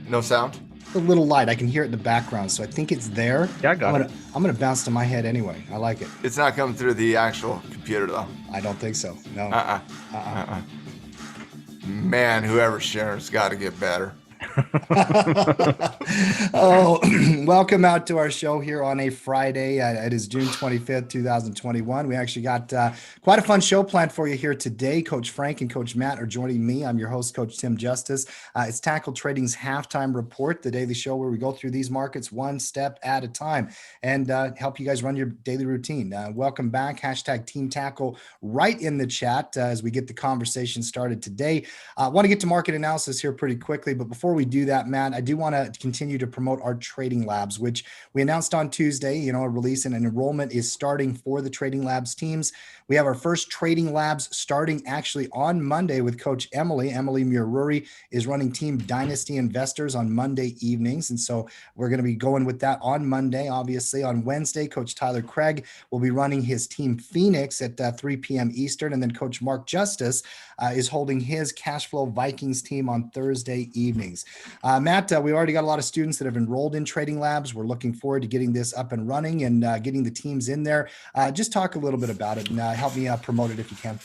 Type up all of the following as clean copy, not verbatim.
No sound? A little light. I can hear it in the background, so I think it's there. Yeah, I got it. I'm gonna bounce to my head anyway. I like it. It's not coming through the actual computer though. I don't think so. No. Man, whoever's sharing's got to get better. Oh, welcome out to our show here on a Friday. It is June 25th, 2021. We actually got quite a fun show planned for you here today. Coach Frank and Coach Matt are joining me. I'm your host, Coach Tim Justice. It's Tackle Trading's halftime report, the daily show where we go through these markets one step at a time and help you guys run your daily routine. Welcome back. Hashtag Team Tackle right in the chat as we get the conversation started today. I want to get to market analysis here pretty quickly, but before we do that, Matt, I do want to continue to promote our trading labs, which we announced on Tuesday, a release and an enrollment is starting for the trading labs teams. We have our first trading labs starting actually on Monday with Coach Emily. Emily Mururi is running Team Dynasty Investors on Monday evenings. And so we're going to be going with that on Monday. Obviously on Wednesday, Coach Tyler Craig will be running his Team Phoenix at 3 p.m. Eastern. And then Coach Mark Justice is holding his Cash Flow Vikings team on Thursday evenings. Matt, we already got a lot of students that have enrolled in trading labs. We're looking forward to getting this up and running and getting the teams in there. Just talk a little bit about it and help me promote it if you can.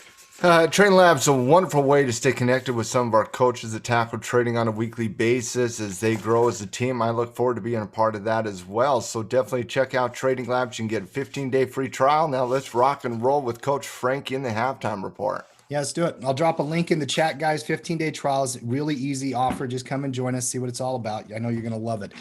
Trading Labs is a wonderful way to stay connected with some of our coaches that tackle trading on a weekly basis as they grow as a team. I look forward to being a part of that as well. So definitely check out Trading Labs. You can get a 15-day free trial. Now let's rock and roll with Coach Frank in the halftime report. Yeah, let's do it. I'll drop a link in the chat, guys. 15-day trials, really easy offer. Just come and join us, see what it's all about. I know you're going to love it.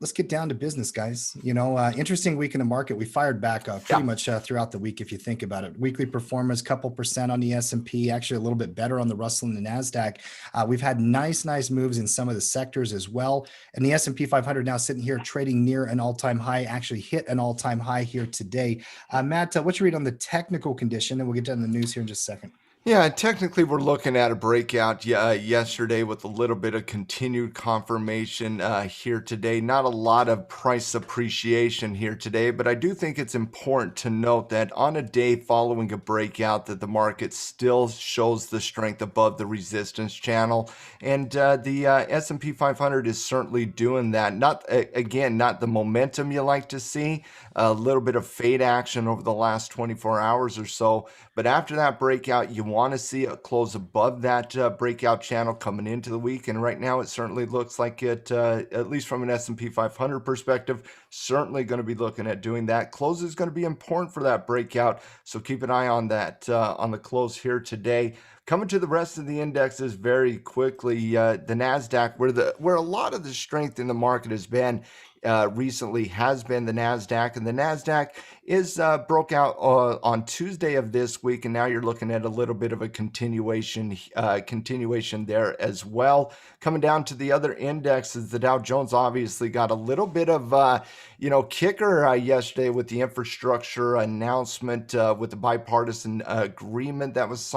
Let's get down to business, guys. Interesting week in the market. We fired back pretty much throughout the week, if you think about it. Weekly performance, couple percent on the S&P, actually a little bit better on the Russell and the Nasdaq. We've had nice moves in some of the sectors as well. And the S&P 500 now sitting here trading near an all-time high, actually hit an all-time high here today. Matt, what you read on the technical condition? And we'll get down to the news here in just a second. Yeah, technically we're looking at a breakout yesterday with a little bit of continued confirmation here today. Not a lot of price appreciation here today, but I do think it's important to note that on a day following a breakout that the market still shows the strength above the resistance channel. And the S&P 500 is certainly doing that. Not the momentum you like to see, a little bit of fade action over the last 24 hours or so. But after that breakout, you want to see it close above that breakout channel coming into the week. And right now it certainly looks like it, at least from an S&P 500 perspective, certainly going to be looking at doing that. Close is going to be important for that breakout. So keep an eye on that on the close here today. Coming to the rest of the indexes very quickly, the Nasdaq, where a lot of the strength in the market has been recently has been the Nasdaq, and the Nasdaq is broke out on Tuesday of this week, and now you're looking at a little bit of a continuation there as well. Coming down to the other indexes, the Dow Jones obviously got a little bit of kicker yesterday with the infrastructure announcement with the bipartisan agreement that was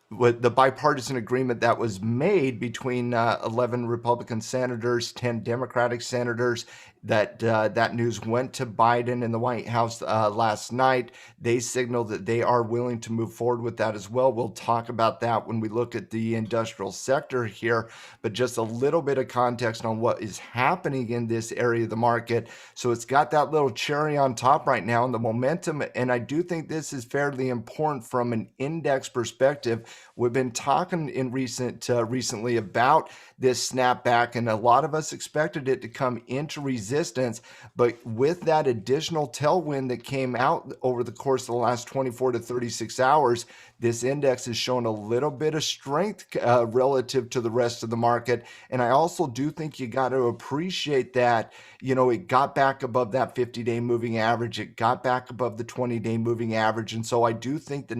with the bipartisan agreement that was made between 11 Republican senators, 10 Democratic senators. That news went to Biden in the White House last night. They signaled that they are willing to move forward with that as well. We'll talk about that when we look at the industrial sector here, but just a little bit of context on what is happening in this area of the market. So it's got that little cherry on top right now in the momentum, and I do think this is fairly important from an index perspective. We've been talking in recently about this snapback, and a lot of us expected it to come into resistance, but with that additional tailwind that came out over the course of the last 24 to 36 hours, this index has shown a little bit of strength relative to the rest of the market. And I also do think you got to appreciate that, it got back above that 50-day moving average. It got back above the 20-day moving average. And so I do think the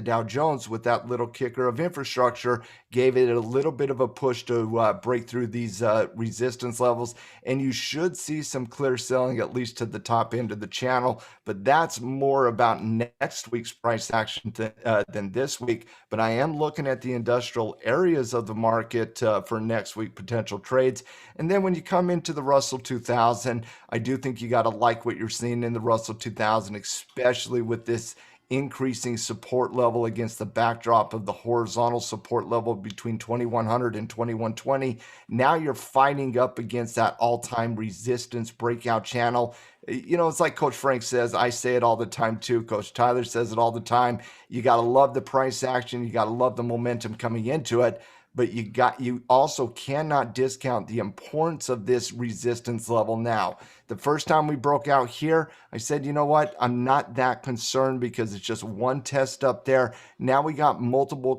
Dow Jones, with that little kicker of infrastructure, gave it a little bit of a push to break through these resistance levels. And you should see some clear selling, at least to the top end of the channel. But that's more about next week's price action than this week. But I am looking at the industrial areas of the market for next week potential trades. And then when you come into the Russell 2000, I do think you got to like what you're seeing in the Russell 2000, especially with this increasing support level against the backdrop of the horizontal support level between 2100 and 2120. Now you're fighting up against that all-time resistance breakout channel. It's like Coach Frank says, I say it all the time too. Coach Tyler says it all the time. You got to love the price action. You got to love the momentum coming into it. But you also cannot discount the importance of this resistance level now. The first time we broke out here, I said, you know what? I'm not that concerned because it's just one test up there. Now we got multiple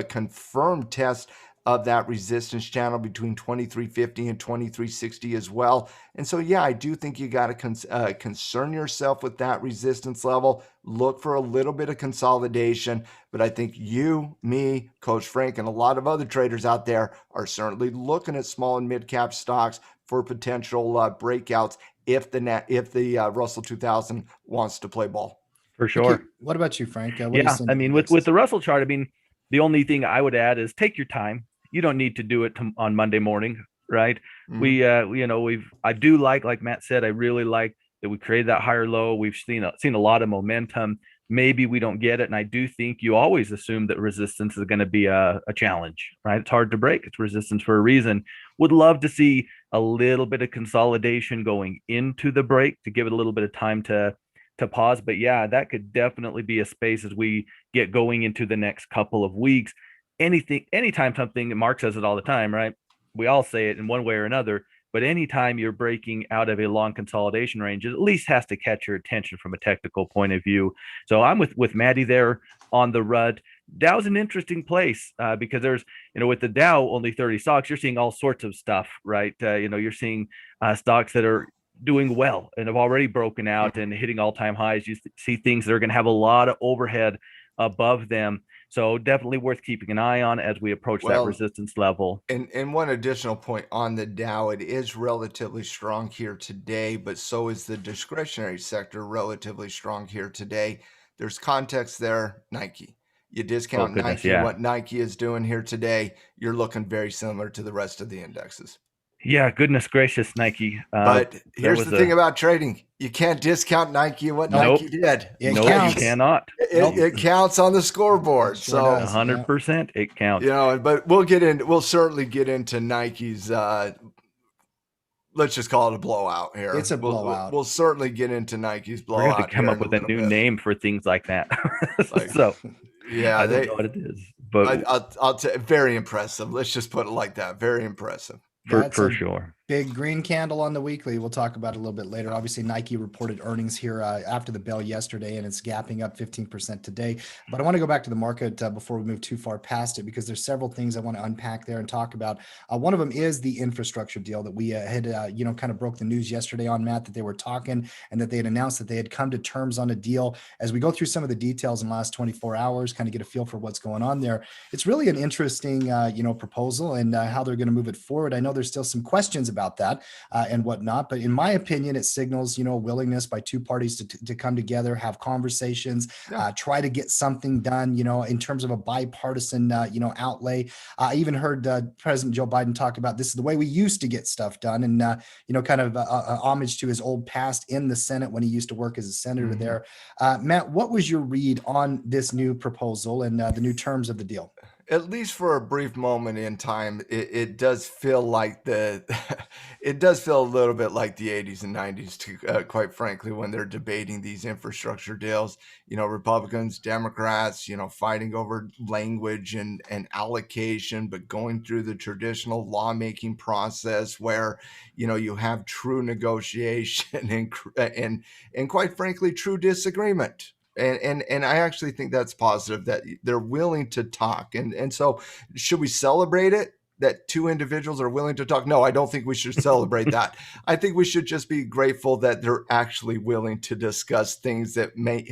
confirmed tests of that resistance channel between 2350 and 2360 as well. And so, yeah, I do think you got to concern yourself with that resistance level. Look for a little bit of consolidation. But I think you, me, Coach Frank, and a lot of other traders out there are certainly looking at small and mid cap stocks for potential breakouts if the Russell 2000 wants to play ball. For sure. Okay. What about you, Frank? What yeah, I mean, with the Russell chart, I mean, the only thing I would add is take your time. You don't need to do it on Monday morning, right? Mm-hmm. I do like Matt said, I really like that we created that higher low. We've seen a lot of momentum. Maybe we don't get it. And I do think you always assume that resistance is going to be a challenge, right? It's hard to break. It's resistance for a reason. Would love to see a little bit of consolidation going into the break to give it a little bit of time to pause. But yeah, that could definitely be a space as we get going into the next couple of weeks. Anytime something, Mark says it all the time, right? We all say it in one way or another, but anytime you're breaking out of a long consolidation range, it at least has to catch your attention from a technical point of view. So I'm with Maddie there on the RUD. Dow's an interesting place because there's, with the Dow only 30 stocks, you're seeing all sorts of stuff, right? You're seeing stocks that are doing well and have already broken out and hitting all-time highs. You see things that are going to have a lot of overhead above them. So definitely worth keeping an eye on as we approach that resistance level. And one additional point on the Dow, it is relatively strong here today, but so is the discretionary sector relatively strong here today. There's context there, Nike. You discount Nike, what Nike is doing here today, you're looking very similar to the rest of the indexes. Yeah, goodness gracious, Nike. But here's the thing about trading. You can't discount Nike what Nike did. You cannot. It counts on the scoreboard. Sure so does. 100% it counts. But we'll certainly get into Nike's let's just call it a blowout here. It's a blowout. We'll certainly get into Nike's blowout. We're going to come up with a new name for things like that. So yeah, I don't know what it is. But I'll very impressive. Let's just put it like that. Very impressive. For sure. Big green candle on the weekly. We'll talk about it a little bit later. Obviously, Nike reported earnings here after the bell yesterday, and it's gapping up 15% today. But I want to go back to the market before we move too far past it, because there's several things I want to unpack there and talk about. One of them is the infrastructure deal that we had, kind of broke the news yesterday on, Matt, that they were talking and that they had announced that they had come to terms on a deal. As we go through some of the details in the last 24 hours, kind of get a feel for what's going on there. It's really an interesting, proposal and how they're going to move it forward. I know there's still some questions about that and whatnot, but in my opinion, it signals, willingness by two parties to come together, have conversations, try to get something done, in terms of a bipartisan, outlay. I even heard President Joe Biden talk about this is the way we used to get stuff done, and kind of homage to his old past in the Senate when he used to work as a senator there. Matt, what was your read on this new proposal and the new terms of the deal? At least for a brief moment in time, it does feel like it does feel a little bit like the 80s and 90s, too, quite frankly, when they're debating these infrastructure deals. Republicans, Democrats, fighting over language and allocation, but going through the traditional lawmaking process where, you have true negotiation and quite frankly, true disagreement. And I actually think that's positive that they're willing to talk. And so should we celebrate it that two individuals are willing to talk? No, I don't think we should celebrate that. I think we should just be grateful that they're actually willing to discuss things that might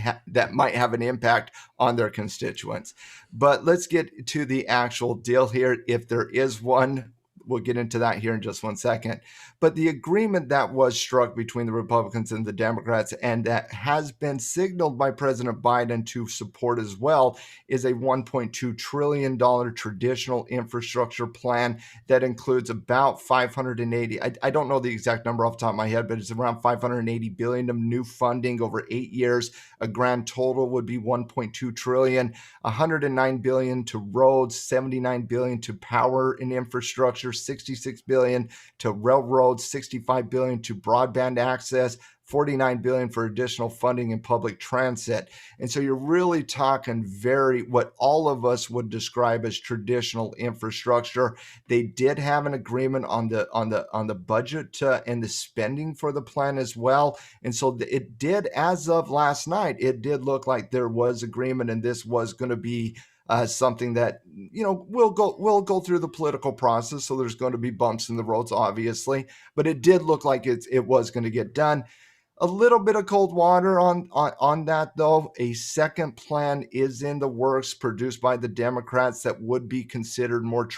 have an impact on their constituents. But let's get to the actual deal here. If there is one, we'll get into that here in just one second. But the agreement that was struck between the Republicans and the Democrats, and that has been signaled by President Biden to support as well, is a $1.2 trillion traditional infrastructure plan that includes about 580. I don't know the exact number off the top of my head, but it's around 580 billion of new funding over 8 years. A grand total would be 1.2 trillion, 109 billion to roads, 79 billion to power and infrastructure, 66 billion to railroads, 65 billion to broadband access, 49 billion for additional funding in public transit. And so you're really talking what all of us would describe as traditional infrastructure. They did have an agreement on the budget and the spending for the plan as well. And so it did, as of last night, it did look like there was agreement, and this was going to be something that, we'll go through the political process. So there's going to be bumps in the roads, obviously, but it did look like it was going to get done. A little bit of cold water on that, though. A second plan is in the works, produced by the Democrats, that would be considered more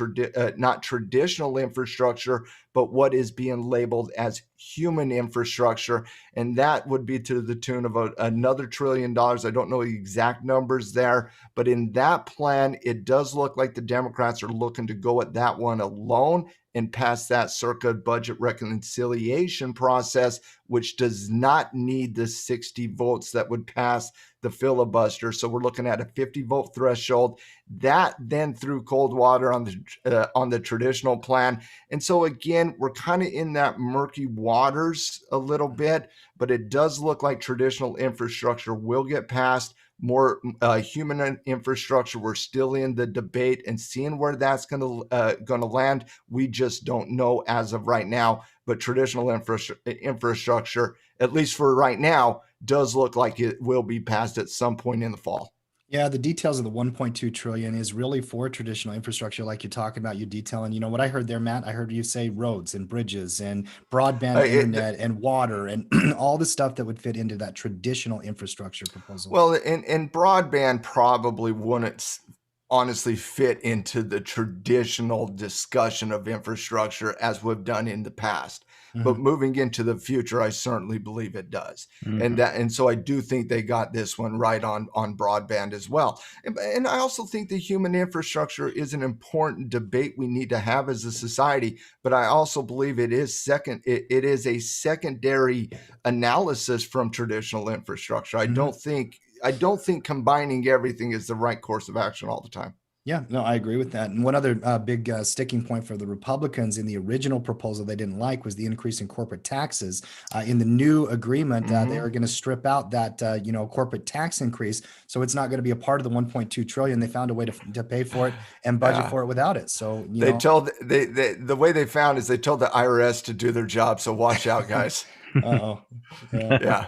not traditional infrastructure, but what is being labeled as human infrastructure. And that would be to the tune of another $1 trillion. I don't know the exact numbers there, but in that plan, it does look like the Democrats are looking to go at that one alone and pass that circa budget reconciliation process, which does not need the 60 votes that would pass the filibuster. So we're looking at a 50 vote threshold. That then threw cold water on the traditional plan. And so again, we're kind of in that murky waters a little bit, but it does look like traditional infrastructure will get passed. More human infrastructure, we're still in the debate and seeing where that's going to land. We just don't know as of right now. But traditional infrastructure, at least for right now, does look like it will be passed at some point in the fall. Yeah, the details of the 1.2 trillion is really for traditional infrastructure, like you're talking about, you detailing. What I heard there, Matt, I heard you say roads and bridges and broadband internet and water and all the stuff that would fit into that traditional infrastructure proposal. Well, and broadband probably wouldn't honestly fit into the traditional discussion of infrastructure as we've done in the past. But moving into the future, I certainly believe it does. And so I do think they got this one right on broadband as well. And I also think the human infrastructure is an important debate we need to have as a society. But I also believe it is a secondary analysis from traditional infrastructure. I don't think combining everything is the right course of action all the time. Yeah, no, I agree with that. And one other big sticking point for the Republicans in the original proposal they didn't like was the increase in corporate taxes. In the new agreement, they are going to strip out that corporate tax increase, so it's not going to be a part of the 1.2 trillion. They found a way to pay for it and budget for it without it. So the way they found is they told the IRS to do their job. So watch out, guys. Uh-oh. Yeah.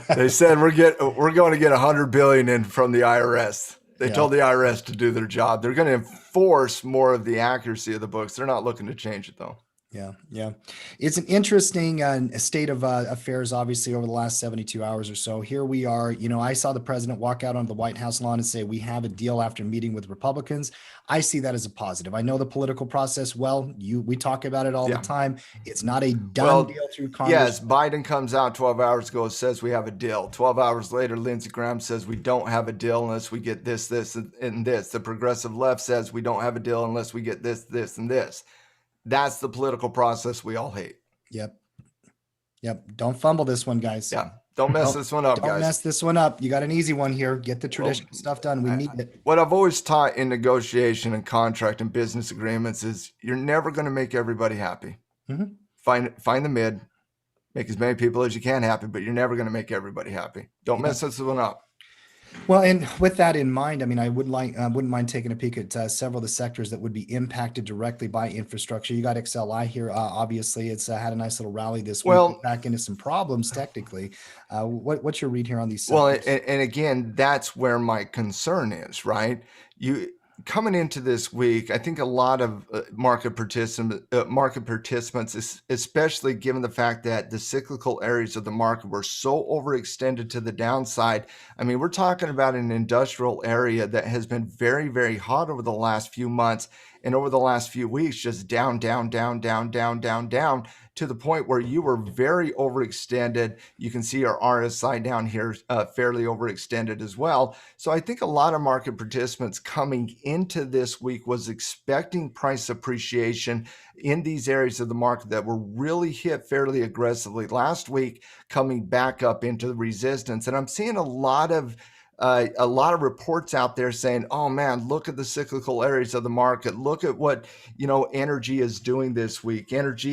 They said we're going to get 100 billion in from the IRS. They told the IRS to do their job. They're going to enforce more of the accuracy of the books. They're not looking to change it, though. Yeah. It's an interesting state of affairs, obviously, over the last 72 hours or so. Here we are. I saw the president walk out onto the White House lawn and say, we have a deal after meeting with Republicans. I see that as a positive. I know the political process well. We talk about it all the time. It's not a done deal through Congress. Yes, Biden comes out 12 hours ago, says we have a deal. 12 hours later, Lindsey Graham says we don't have a deal unless we get this, and this. The progressive left says we don't have a deal unless we get this, and this. That's the political process we all hate. Yep. Don't fumble this one, guys. Yeah. Don't mess this one up, guys. Don't mess this one up. You got an easy one here. Get the traditional stuff done. We need it. What I've always taught in negotiation and contract and business agreements is you're never going to make everybody happy. Find the mid, make as many people as you can happy, but you're never going to make everybody happy. Don't mess this one up. Well, and with that in mind, I mean, I wouldn't mind taking a peek at several of the sectors that would be impacted directly by infrastructure. You got XLI here. Obviously, it's had a nice little rally this week, back into some problems technically. What's your read here on these sectors? Well, and again, that's where my concern is, right? coming into this week, I think a lot of market participants, especially given the fact that the cyclical areas of the market were so overextended to the downside. I mean, we're talking about an industrial area that has been very, very hot over the last few months and over the last few weeks, just down, down, down, down, down, down, down, to the point where you were very overextended. You can see our RSI down here fairly overextended as well. So I think a lot of market participants coming into this week was expecting price appreciation in these areas of the market that were really hit fairly aggressively last week, coming back up into the resistance. And I'm seeing a lot of reports out there saying, oh man, look at the cyclical areas of the market. Look at what, energy is doing this week. Look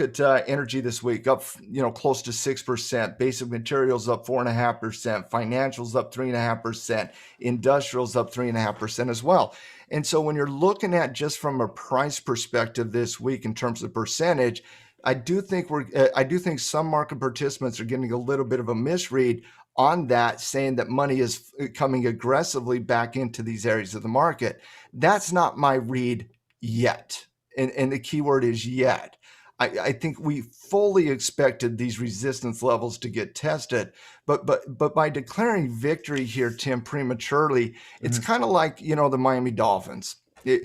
at energy this week, up, close to 6%, basic materials up 4.5%, financials up 3.5%, industrials up 3.5% as well. And so when you're looking at just from a price perspective this week in terms of percentage, I do think some market participants are getting a little bit of a misread on that, saying that money is coming aggressively back into these areas of the market. That's not my read yet. And the key word is yet. I think we fully expected these resistance levels to get tested, but by declaring victory here, Tim, prematurely, it's kind of like, the Miami Dolphins.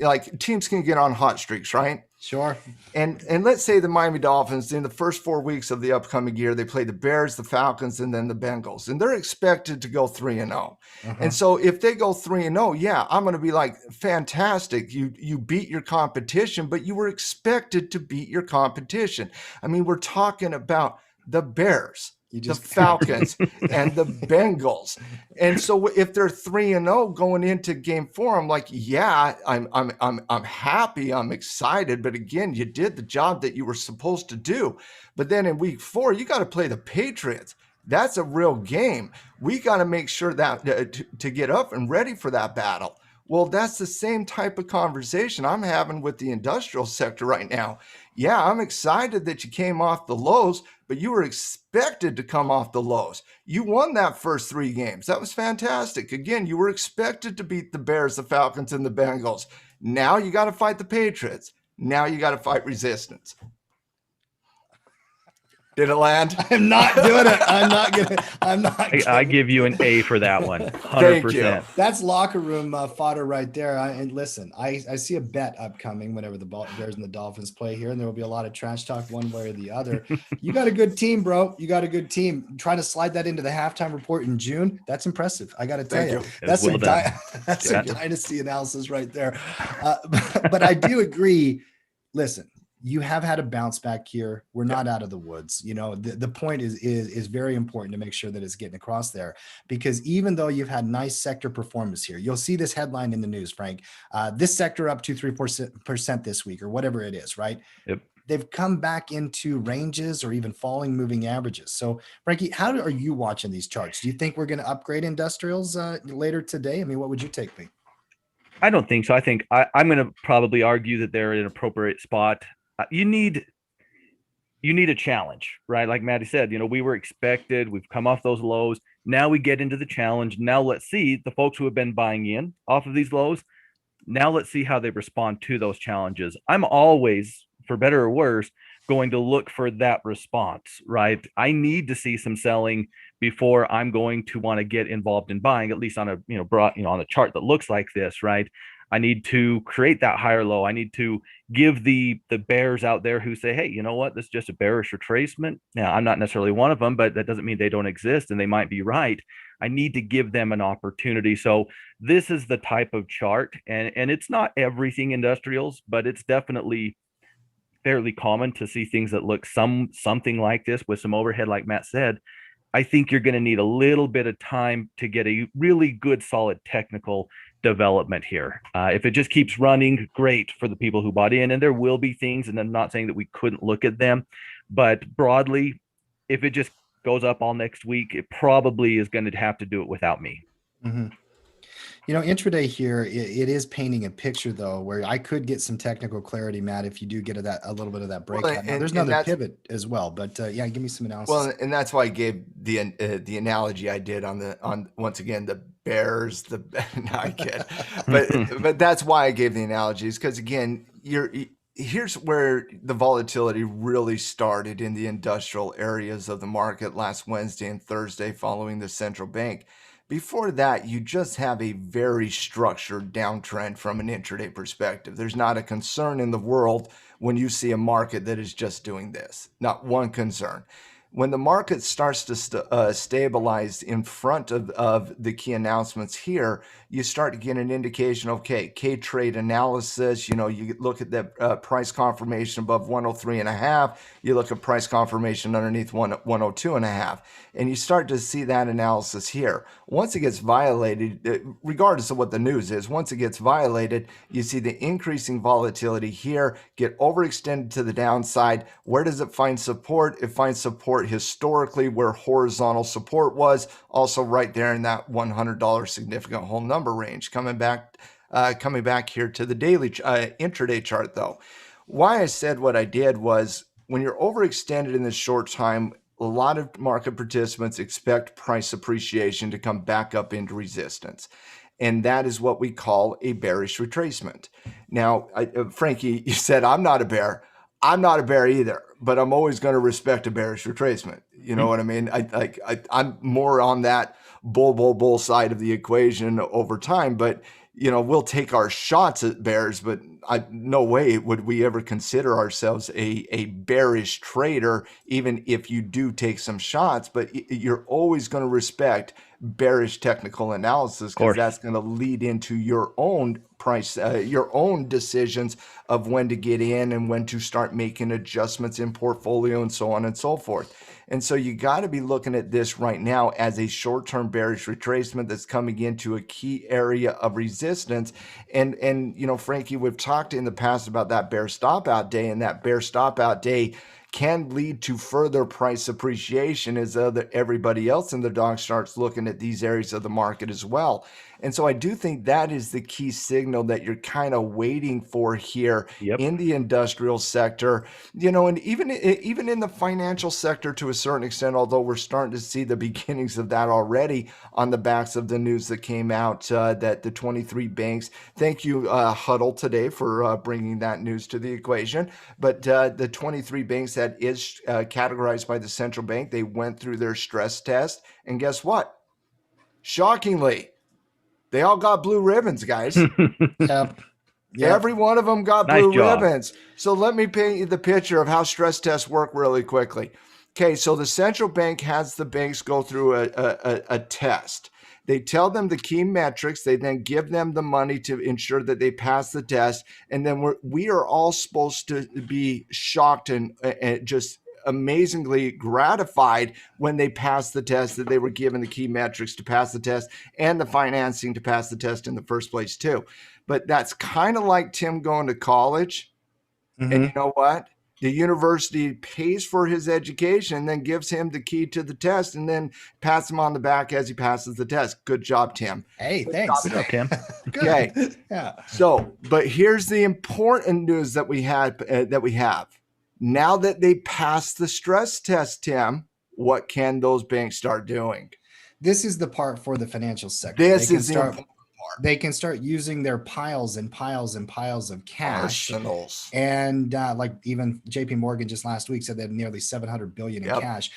Like teams can get on hot streaks, right? Sure. And let's say the Miami Dolphins, in the first 4 weeks of the upcoming year, they play the Bears, the Falcons, and then the Bengals. And they're expected to go 3-0. And so if they go 3-0, yeah, I'm going to be like, fantastic. You beat your competition, but you were expected to beat your competition. I mean, we're talking about the Bears, the Falcons, and the Bengals. And so if they're 3-0 going into game 4, I'm like, yeah, I'm happy, I'm excited. But again, you did the job that you were supposed to do. But then in week 4, you got to play the Patriots. That's a real game. We got to make sure that to get up and ready for that battle. Well, that's the same type of conversation I'm having with the industrial sector right now. Yeah, I'm excited that you came off the lows, but you were expected to come off the lows. You won that first 3 games. That was fantastic. Again, you were expected to beat the Bears, the Falcons, and the Bengals. Now you got to fight the Patriots. Now you got to fight resistance. Did it land? I'm not doing it. I give you an A for that one. 100%. Thank you. That's locker room fodder right there. And listen, I see a bet upcoming whenever the Bears and the Dolphins play here, and there will be a lot of trash talk one way or the other. You got a good team, bro. You got a good team. Trying to slide that into the halftime report in June. That's impressive. I got to tell you. That's a dynasty analysis right there. But I do agree. Listen, you have had a bounce back here. We're not out of the woods. The point is very important to make sure that it's getting across there, because even though you've had nice sector performance here, you'll see this headline in the news, Frank, this sector up 2-3% this week or whatever it is, right? Yep. They've come back into ranges or even falling moving averages. So Frankie, how are you watching these charts? Do you think we're going to upgrade industrials later today? I mean, what would your take be? I don't think so. I think I'm going to probably argue that they're in an appropriate spot. You need a challenge, right? Like Maddie said, we were expected. We've come off those lows. Now we get into the challenge. Now let's see the folks who have been buying in off of these lows. Now let's see how they respond to those challenges. I'm always, for better or worse, going to look for that response, right? I need to see some selling before I'm going to want to get involved in buying, at least on a on a chart that looks like this, right? I need to create that higher low. I need to give the bears out there who say, hey, you know what? This is just a bearish retracement. Now, I'm not necessarily one of them, but that doesn't mean they don't exist, and they might be right. I need to give them an opportunity. So this is the type of chart, and it's not everything industrials, but it's definitely fairly common to see things that look something like this with some overhead, like Matt said. I think you're going to need a little bit of time to get a really good, solid technical development here. If it just keeps running, great for the people who bought in, and there will be things, and I'm not saying that we couldn't look at them, but broadly, if it just goes up all next week, it probably is going to have to do it without me. Intraday here, it is painting a picture, though, where I could get some technical clarity, Matt, if you do get a little bit of that breakout. Well, there's another pivot as well, but give me some analysis. Well, and that's why I gave the analogy I did on once again, the bears. No, I kid. But that's why I gave the analogies, because again, here's where the volatility really started in the industrial areas of the market last Wednesday and Thursday following the central bank. Before that, you just have a very structured downtrend from an intraday perspective. There's not a concern in the world when you see a market that is just doing this. Not one concern. When the market starts to stabilize in front of the key announcements here, you start to get an indication, okay, K-trade analysis, you look at the price confirmation above 103.5, you look at price confirmation underneath 102.5, and you start to see that analysis here. Once it gets violated, regardless of what the news is, once it gets violated, you see the increasing volatility here, get overextended to the downside. Where does it find support? It finds support historically where horizontal support was, also right there in that $100 significant whole number range. Coming back here to the daily intraday chart though. Why I said what I did was, when you're overextended in this short time, a lot of market participants expect price appreciation to come back up into resistance. And that is what we call a bearish retracement. Now, Frankie, you said I'm not a bear. I'm not a bear either, but I'm always going to respect a bearish retracement. You know what I mean? I'm more on that bull side of the equation over time, but we'll take our shots at bears, but no way would we ever consider ourselves a bearish trader, even if you do take some shots. But you're always going to respect bearish technical analysis, because that's going to lead into your own price, your own decisions of when to get in and when to start making adjustments in portfolio and so on and so forth. And so you got to be looking at this right now as a short-term bearish retracement that's coming into a key area of resistance. And Frankie, we've talked in the past about that bear stop out day, and that bear stop out day can lead to further price appreciation as everybody else in the dock starts looking at these areas of the market as well. And so I do think that is the key signal that you're kind of waiting for here in the industrial sector, and even in the financial sector to a certain extent, although we're starting to see the beginnings of that already on the backs of the news that came out that the 23 banks, thank you, Huddle, today for bringing that news to the equation. But the 23 banks that is categorized by the central bank, they went through their stress test. And guess what? Shockingly, they all got blue ribbons, guys. Yep. Every one of them got blue ribbons. So let me paint you the picture of how stress tests work really quickly. Okay, so the central bank has the banks go through a test. They tell them the key metrics. They then give them the money to ensure that they pass the test. And then we are all supposed to be shocked and just amazingly gratified when they pass the test, that they were given the key metrics to pass the test and the financing to pass the test in the first place too. But that's kind of like Tim going to college. And you know what? The university pays for his education, then gives him the key to the test, and then pats him on the back as he passes the test. Good job, Tim. Hey, thanks. Good job, Tim. Okay. Yeah. So, but here's the important news that we have. Now that they passed the stress test, Tim, what can those banks start doing? This is the part for the financial sector. They can start using their piles and piles and piles of cash. Arsenals. And like even JP Morgan just last week said they had nearly 700 billion in cash.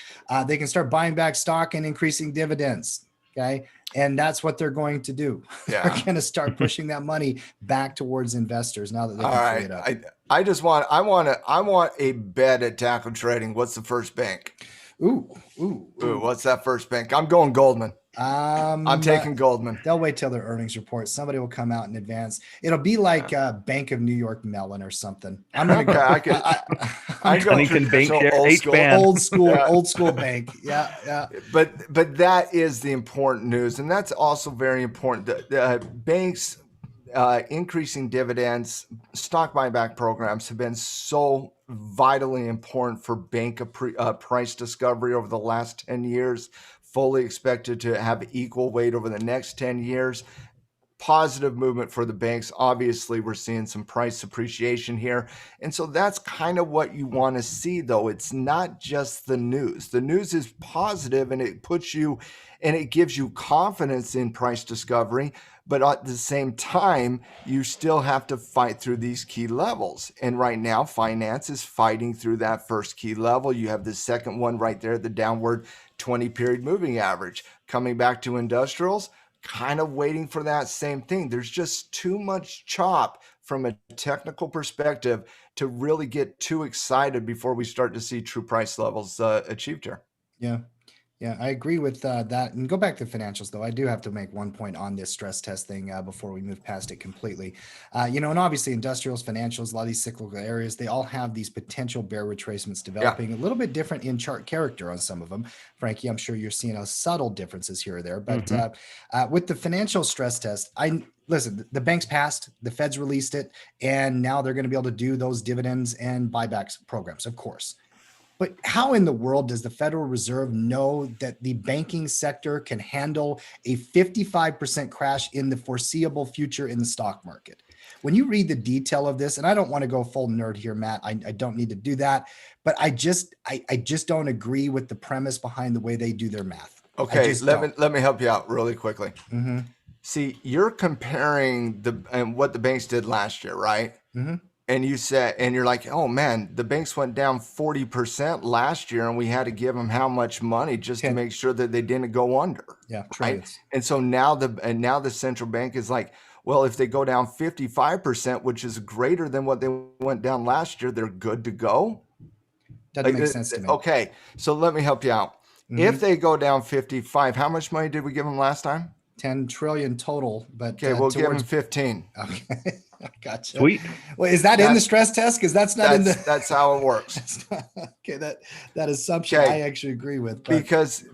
They can start buying back stock and increasing dividends. Okay. And that's what they're going to do. They're going to start pushing that money back towards investors now that they can free it up. I want a bet at Tackle Trading. What's the first bank? Ooh. What's that first bank? I'm going Goldman. I'm taking Goldman. They'll wait till their earnings report. Somebody will come out in advance. It'll be like Bank of New York Mellon or something. I'm gonna go. I'm going old school bank. Yeah. But that is the important news, and that's also very important. The banks increasing dividends, stock buyback programs have been so vitally important for bank price discovery over the last 10 years. Fully expected to have equal weight over the next 10 years. positive movement for the banks. Obviously, we're seeing some price appreciation here. And so that's kind of what you want to see, though. It's not just the news. The news is positive and it puts you and it gives you confidence in price discovery. But at the same time, you still have to fight through these key levels. And right now, finance is fighting through that first key level. You have the second one right there, the downward 20-period moving average. Coming back to industrials, kind of waiting for that same thing. There's just too much chop from a technical perspective to really get too excited before we start to see true price levels achieved here. Yeah. Yeah, I agree with that. And go back to financials, though. I do have to make one point on this stress test thing before we move past it completely. And obviously industrials, financials, a lot of these cyclical areas, they all have these potential bear retracements developing a little bit different in chart character on some of them. Frankie, I'm sure you're seeing a subtle differences here or there. But with the financial stress test, listen, the banks passed, the Fed's released it, and now they're going to be able to do those dividends and buybacks programs, of course. But how in the world does the Federal Reserve know that the banking sector can handle a 55% crash in the foreseeable future in the stock market? When you read the detail of this, and I don't want to go full nerd here, Matt, I don't need to do that, but I just don't agree with the premise behind the way they do their math. Okay, let me help you out really quickly. See, you're comparing what the banks did last year, right? And you're like, oh man, the banks went down 40% last year and we had to give them how much money just to make sure that they didn't go under. Yeah, right. And so now the central bank is like, well, if they go down 55%, which is greater than what they went down last year, they're good to go. Doesn't make sense to me. Okay, so let me help you out. If they go down 55, how much money did we give them last time? 10 trillion total, but okay, we'll give them 15. Okay. Gotcha. Sweet. Well, is that in the stress test? Because that's not that's how it works. Okay, that assumption I actually agree with. But.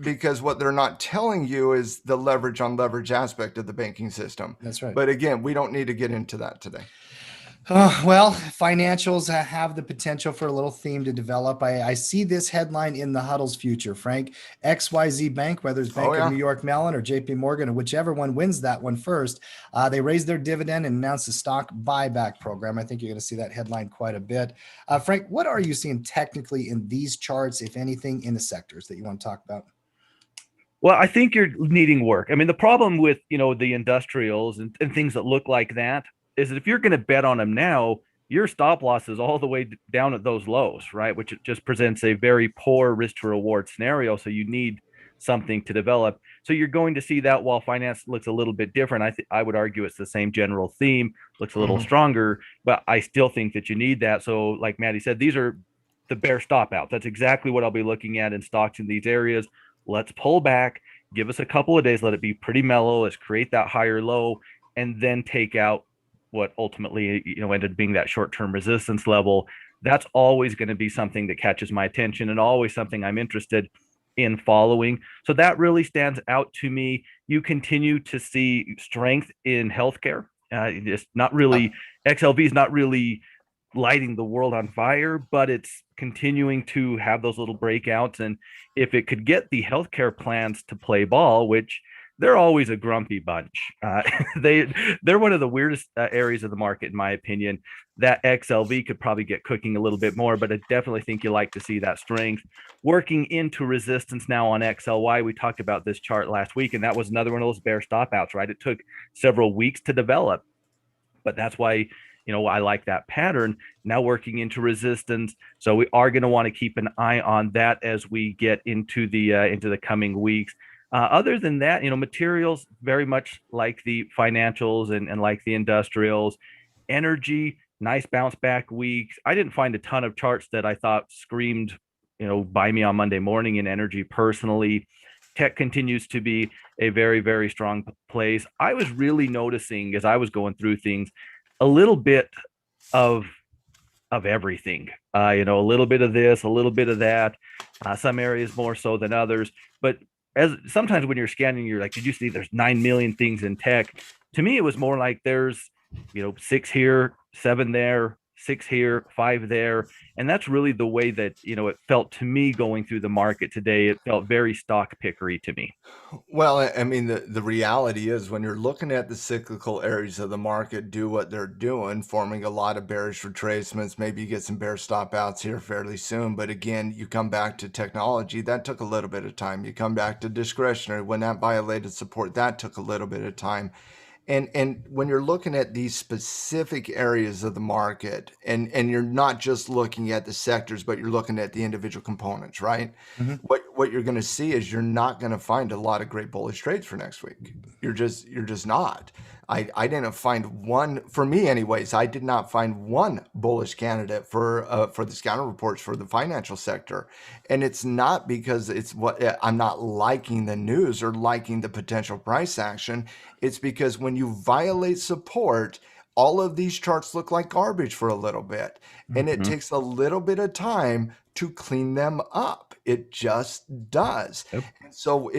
Because what they're not telling you is the leverage on leverage aspect of the banking system. That's right. But again, we don't need to get into that today. Well, financials have the potential for a little theme to develop. I see this headline in the huddle's future, Frank. XYZ Bank, whether it's Bank of New York Mellon or JP Morgan, or whichever one wins that one first, they raised their dividend and announced a stock buyback program. I think you're going to see that headline quite a bit. Frank, what are you seeing technically in these charts, if anything, in the sectors that you want to talk about? Well, I think you're needing work. I mean, the problem with, the industrials and things that look like that is that if you're going to bet on them now, your stop loss is all the way down at those lows, right? Which it just presents a very poor risk to reward scenario. So you need something to develop. So you're going to see that while finance looks a little bit different. I would argue it's the same general theme, looks a little stronger, but I still think that you need that. So like Maddie said, these are the bear stop outs. That's exactly what I'll be looking at in stocks in these areas. Let's pull back, give us a couple of days, let it be pretty mellow. Let's create that higher low and then take out what ultimately ended up being that short-term resistance level. That's always going to be something that catches my attention and always something I'm interested in following. So that really stands out to me. You continue to see strength in healthcare. It's not really, XLV is not really lighting the world on fire, but it's continuing to have those little breakouts. And if it could get the healthcare plans to play ball, which they're always a grumpy bunch. They're one of the weirdest areas of the market, in my opinion. That XLV could probably get cooking a little bit more, but I definitely think you like to see that strength working into resistance now on XLY. We talked about this chart last week, and that was another one of those bear stop outs, right? It took several weeks to develop, but that's why I like that pattern now working into resistance. So we are going to want to keep an eye on that as we get into the coming weeks. Other than that, materials very much like the financials and like the industrials. Energy, nice bounce back weeks. I didn't find a ton of charts that I thought screamed, buy me on Monday morning in energy personally. Tech continues to be a very, very strong place. I was really noticing as I was going through things, a little bit of everything, a little bit of this, a little bit of that, some areas more so than others. But as sometimes when you're scanning, you're like, did you see there's 9 million things in tech? To me, it was more like there's, 6 here, 7 there, 6 here, 5 there. And that's really the way that, it felt to me going through the market today. It felt very stock pickery to me. Well, I mean, the reality is when you're looking at the cyclical areas of the market do what they're doing, forming a lot of bearish retracements. Maybe you get some bear stop outs here fairly soon. But again, you come back to technology, that took a little bit of time. You come back to discretionary, when that violated support, that took a little bit of time. And when you're looking at these specific areas of the market, and you're not just looking at the sectors, but you're looking at the individual components, right? Mm-hmm. What you're going to see is you're not going to find a lot of great bullish trades for next week. You're just not. I didn't find one, for me anyways. I did not find one bullish candidate for the scanner reports for the financial sector, and it's not because it's what I'm not liking the news or liking the potential price action. It's because when you violate support, all of these charts look like garbage for a little bit, and it Mhm. takes a little bit of time to clean them up. It just does. Yep. And so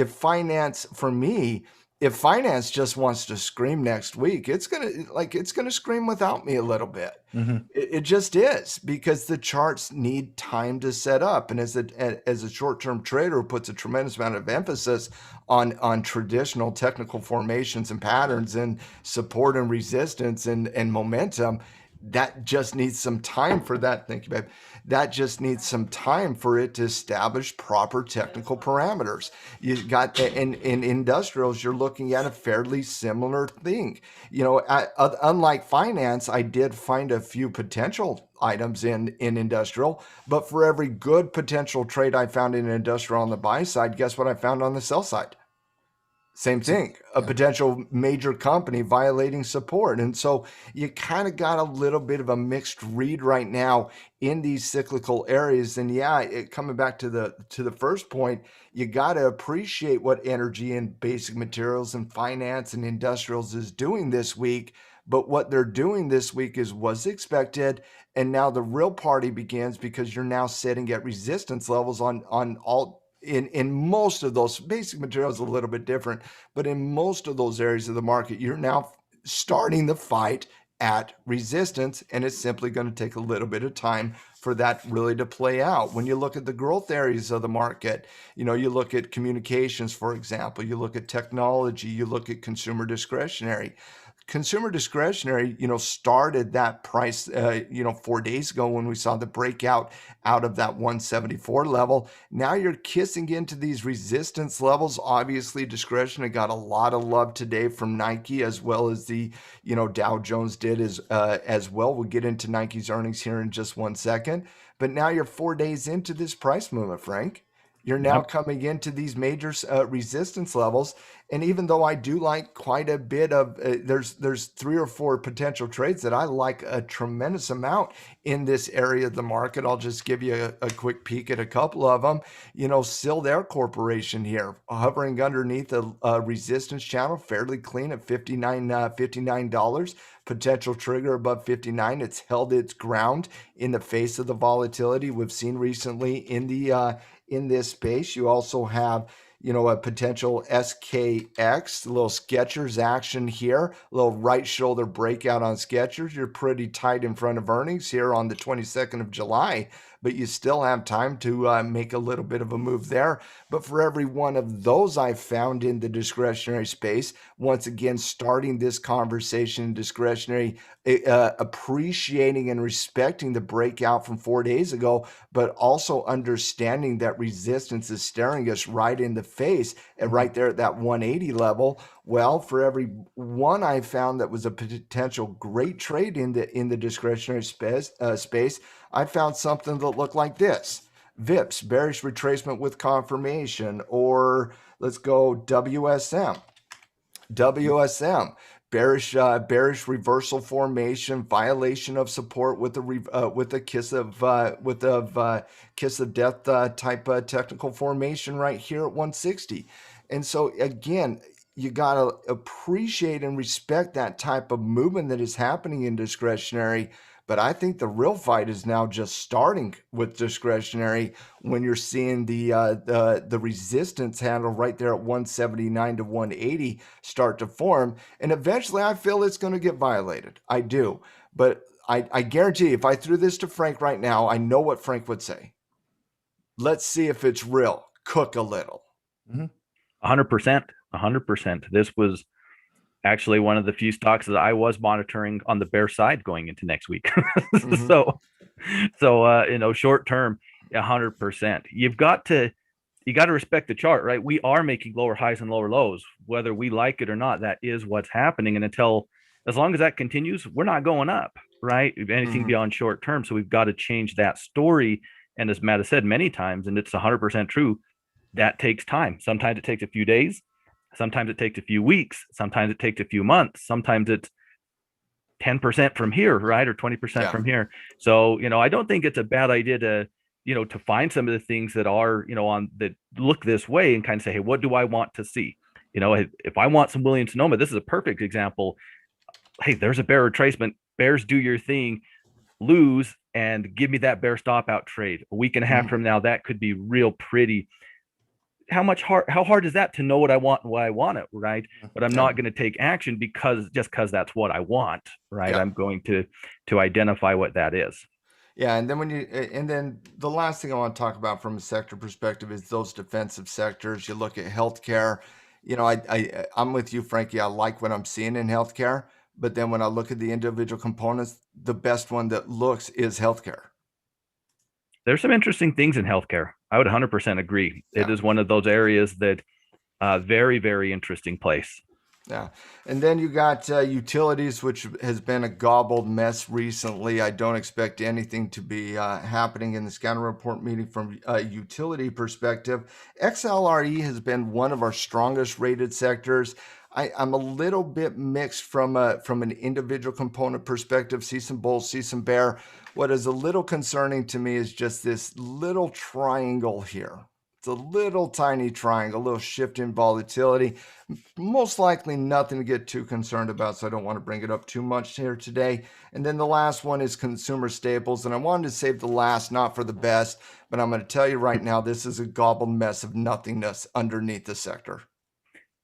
for me, if finance just wants to scream next week, it's gonna scream without me a little bit. Mm-hmm. It just is, because the charts need time to set up. And as a short-term trader who puts a tremendous amount of emphasis on traditional technical formations and patterns and support and resistance and momentum, that just needs some time for that. Thank you, babe. That just needs some time for it to establish proper technical parameters. You got in industrials, you're looking at a fairly similar thing. Unlike finance, I did find a few potential items in industrial, but for every good potential trade I found in industrial on the buy side, guess what I found on the sell side? Same thing, a Yeah. potential major company violating support. And so you kind of got a little bit of a mixed read right now in these cyclical areas. And coming back to the first point, you got to appreciate what energy and basic materials and finance and industrials is doing this week. But what they're doing this week was expected. And now the real party begins, because you're now sitting at resistance levels on all in most of those. Basic materials a little bit different, but in most of those areas of the market, you're now starting the fight at resistance, and it's simply going to take a little bit of time for that really to play out. When you look at the growth areas of the market, you look at communications, for example, you look at technology, you look at consumer discretionary. Consumer discretionary, started that price, 4 days ago when we saw the breakout out of that 174 level. Now you're kissing into these resistance levels. Obviously, discretionary got a lot of love today from Nike, as well as the, Dow Jones did as well. We'll get into Nike's earnings here in just 1 second. But now you're 4 days into this price movement, Frank. You're now Yep. coming into these major resistance levels. And even though I do like quite a bit of, there's 3 or 4 potential trades that I like a tremendous amount in this area of the market. I'll just give you a quick peek at a couple of them. Still Air Corporation here, hovering underneath a resistance channel, fairly clean at $59. Potential trigger above 59. It's held its ground in the face of the volatility we've seen recently in this space. You also have, a potential SKX, a little Skechers action here, a little right shoulder breakout on Skechers. You're pretty tight in front of earnings here on the 22nd of July, but you still have time to make a little bit of a move there. But for every one of those I found in the discretionary space, once again, starting this conversation in discretionary, appreciating and respecting the breakout from 4 days ago, but also understanding that resistance is staring us right in the face and right there at that 180 level. Well, for every one I found that was a potential great trade in the discretionary space, I found something that looked like this. VIPS, bearish retracement with confirmation, or let's go WSM. WSM, bearish reversal formation, violation of support with a kiss of death type technical formation right here at 160. And so again, you got to appreciate and respect that type of movement that is happening in discretionary. But I think the real fight is now just starting with discretionary, when you're seeing the resistance handle right there at 179 to 180 start to form. And eventually I feel it's going to get violated. I do. But I guarantee if I threw this to Frank right now, I know what Frank would say. Let's see if it's real. Cook a little. 100%. 100%. This was actually one of the few stocks that I was monitoring on the bear side going into next week. So short term, 100%. You got to respect the chart, right? We are making lower highs and lower lows, whether we like it or not. That is what's happening. And as long as that continues, we're not going up, right? If anything beyond short term. So we've got to change that story. And as Matt has said many times, and it's 100% true, that takes time. Sometimes it takes a few days. Sometimes it takes a few weeks. Sometimes it takes a few months. Sometimes it's 10% from here, right? Or 20% from here. So, I don't think it's a bad idea to find some of the things that are, that look this way and kind of say, hey, what do I want to see? If I want some Williams-Sonoma, this is a perfect example. Hey, there's a bear retracement. Bears, do your thing, lose, and give me that bear stop out trade. A week and a half from now, that could be real pretty. How hard is that to know what I want and why I want it, right? But I'm not going to take action because that's what I want, right? I'm going to identify what that is. Yeah, and then the last thing I want to talk about from a sector perspective is those defensive sectors. You look at healthcare. I'm with you, Frankie. I like what I'm seeing in healthcare, but then when I look at the individual components, the best one that looks is healthcare. There's some interesting things in healthcare. I would 100% agree. It is one of those areas that very, very interesting place. Yeah. And then you got utilities, which has been a gobbled mess recently. I don't expect anything to be happening in the scouting report meeting from a utility perspective. XLRE has been one of our strongest rated sectors. I'm a little bit mixed from an individual component perspective. See some bull, see some bear. What is a little concerning to me is just this little triangle here. It's a little tiny triangle, a little shift in volatility. Most likely nothing to get too concerned about, so I don't want to bring it up too much here today. And then the last one is consumer staples, and I wanted to save the last, not for the best, but I'm going to tell you right now, this is a gobbled mess of nothingness underneath the sector.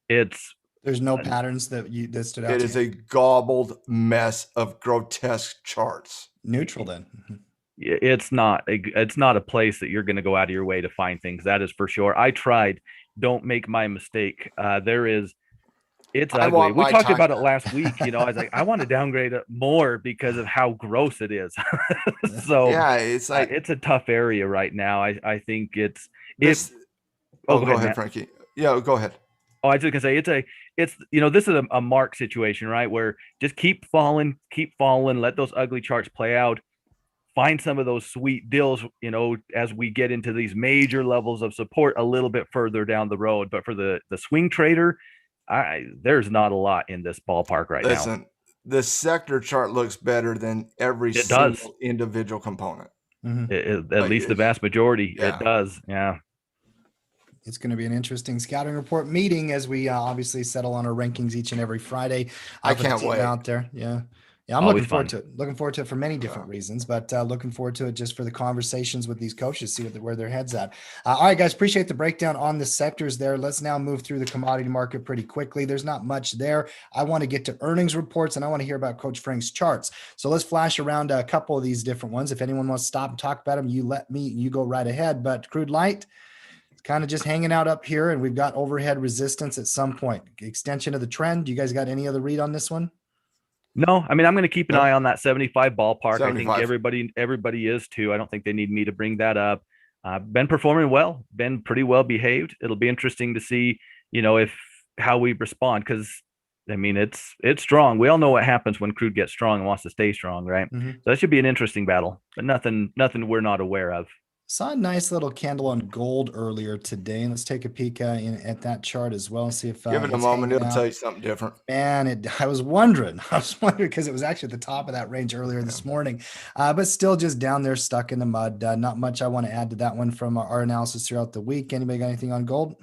There's no patterns that stood out. It is a gobbled mess of grotesque charts. Neutral then. It's not a place that you're going to go out of your way to find things. That is for sure. I tried. Don't make my mistake. It's ugly. We talked about it last week. I was like, I want to downgrade it more because of how gross it is. So yeah, it's like it's a tough area right now. I think go ahead, Frankie. Yeah, go ahead. Oh, I was just gonna say this is a mark situation, right? Where just keep falling, let those ugly charts play out. Find some of those sweet deals, as we get into these major levels of support a little bit further down the road. But for the swing trader, there's not a lot in this ballpark right now. The sector chart looks better than every single individual component. At least the vast majority, it does. Yeah. It's going to be an interesting scouting report meeting as we obviously settle on our rankings each and every Friday. I can't wait out there. Yeah, I'm looking forward to it. Looking forward to it for many different reasons, but looking forward to it just for the conversations with these coaches, see where their heads at. All right, guys, appreciate the breakdown on the sectors there. Let's now move through the commodity market pretty quickly. There's not much there. I want to get to earnings reports, and I want to hear about Coach Frank's charts. So let's flash around a couple of these different ones. If anyone wants to stop and talk about them, you go right ahead. But crude light, kind of just hanging out up here, and we've got overhead resistance at some point. Extension of the trend. You guys got any other read on this one? No, I mean, I'm going to keep an eye on that 75 ballpark. 75. I think everybody is too. I don't think they need me to bring that up. Been performing well, been pretty well behaved. It'll be interesting to see, how we respond, because I mean, it's strong. We all know what happens when crude gets strong and wants to stay strong, right? So that should be an interesting battle, but nothing we're not aware of. Saw a nice little candle on gold earlier today, and let's take a peek at that chart as well and see if give it a moment. It'll tell you something different. And I was wondering because it was actually at the top of that range earlier this morning, but still just down there stuck in the mud. Not much I want to add to that one from our analysis throughout the week. Anybody got anything on gold?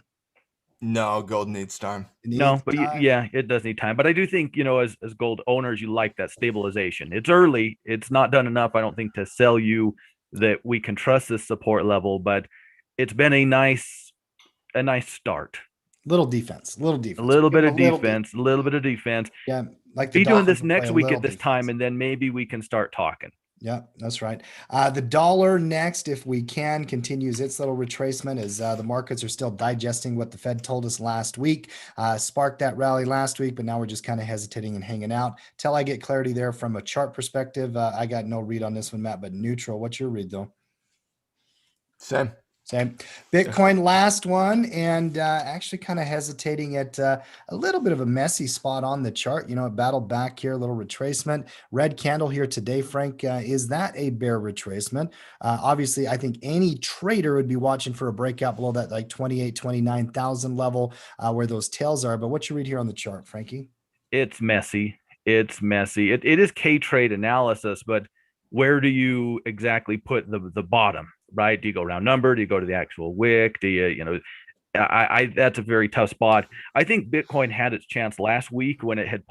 No, gold needs time. It does need time. But I do think, as gold owners, you like that stabilization. It's early. It's not done enough, I don't think, to sell you that we can trust this support level, but it's been a nice start. Little defense. A little bit of defense. Yeah. like the Be doing dollar this would play next a week little at this defense. time, and then maybe we can start talking. Yeah, that's right. The dollar next, if we can, continues its little retracement as the markets are still digesting what the Fed told us last week. Sparked that rally last week, but now we're just kind of hesitating and hanging out. Till I get clarity there from a chart perspective, I got no read on this one, Matt, but neutral. What's your read, though? Same. Same. Bitcoin, last one, and actually kind of hesitating at a little bit of a messy spot on the chart. You know, it battled back here, a little retracement. Red candle here today, Frank. Is that a bear retracement? Obviously, I think any trader would be watching for a breakout below that like 28, 29,000 level where those tails are. But what you read here on the chart, Frankie? It's messy. It's messy. It is K trade analysis, but where do you exactly put the bottom? Right? Do you go round number? Do you go to the actual wick? Do you I that's a very tough spot. I think Bitcoin had its chance last week when it had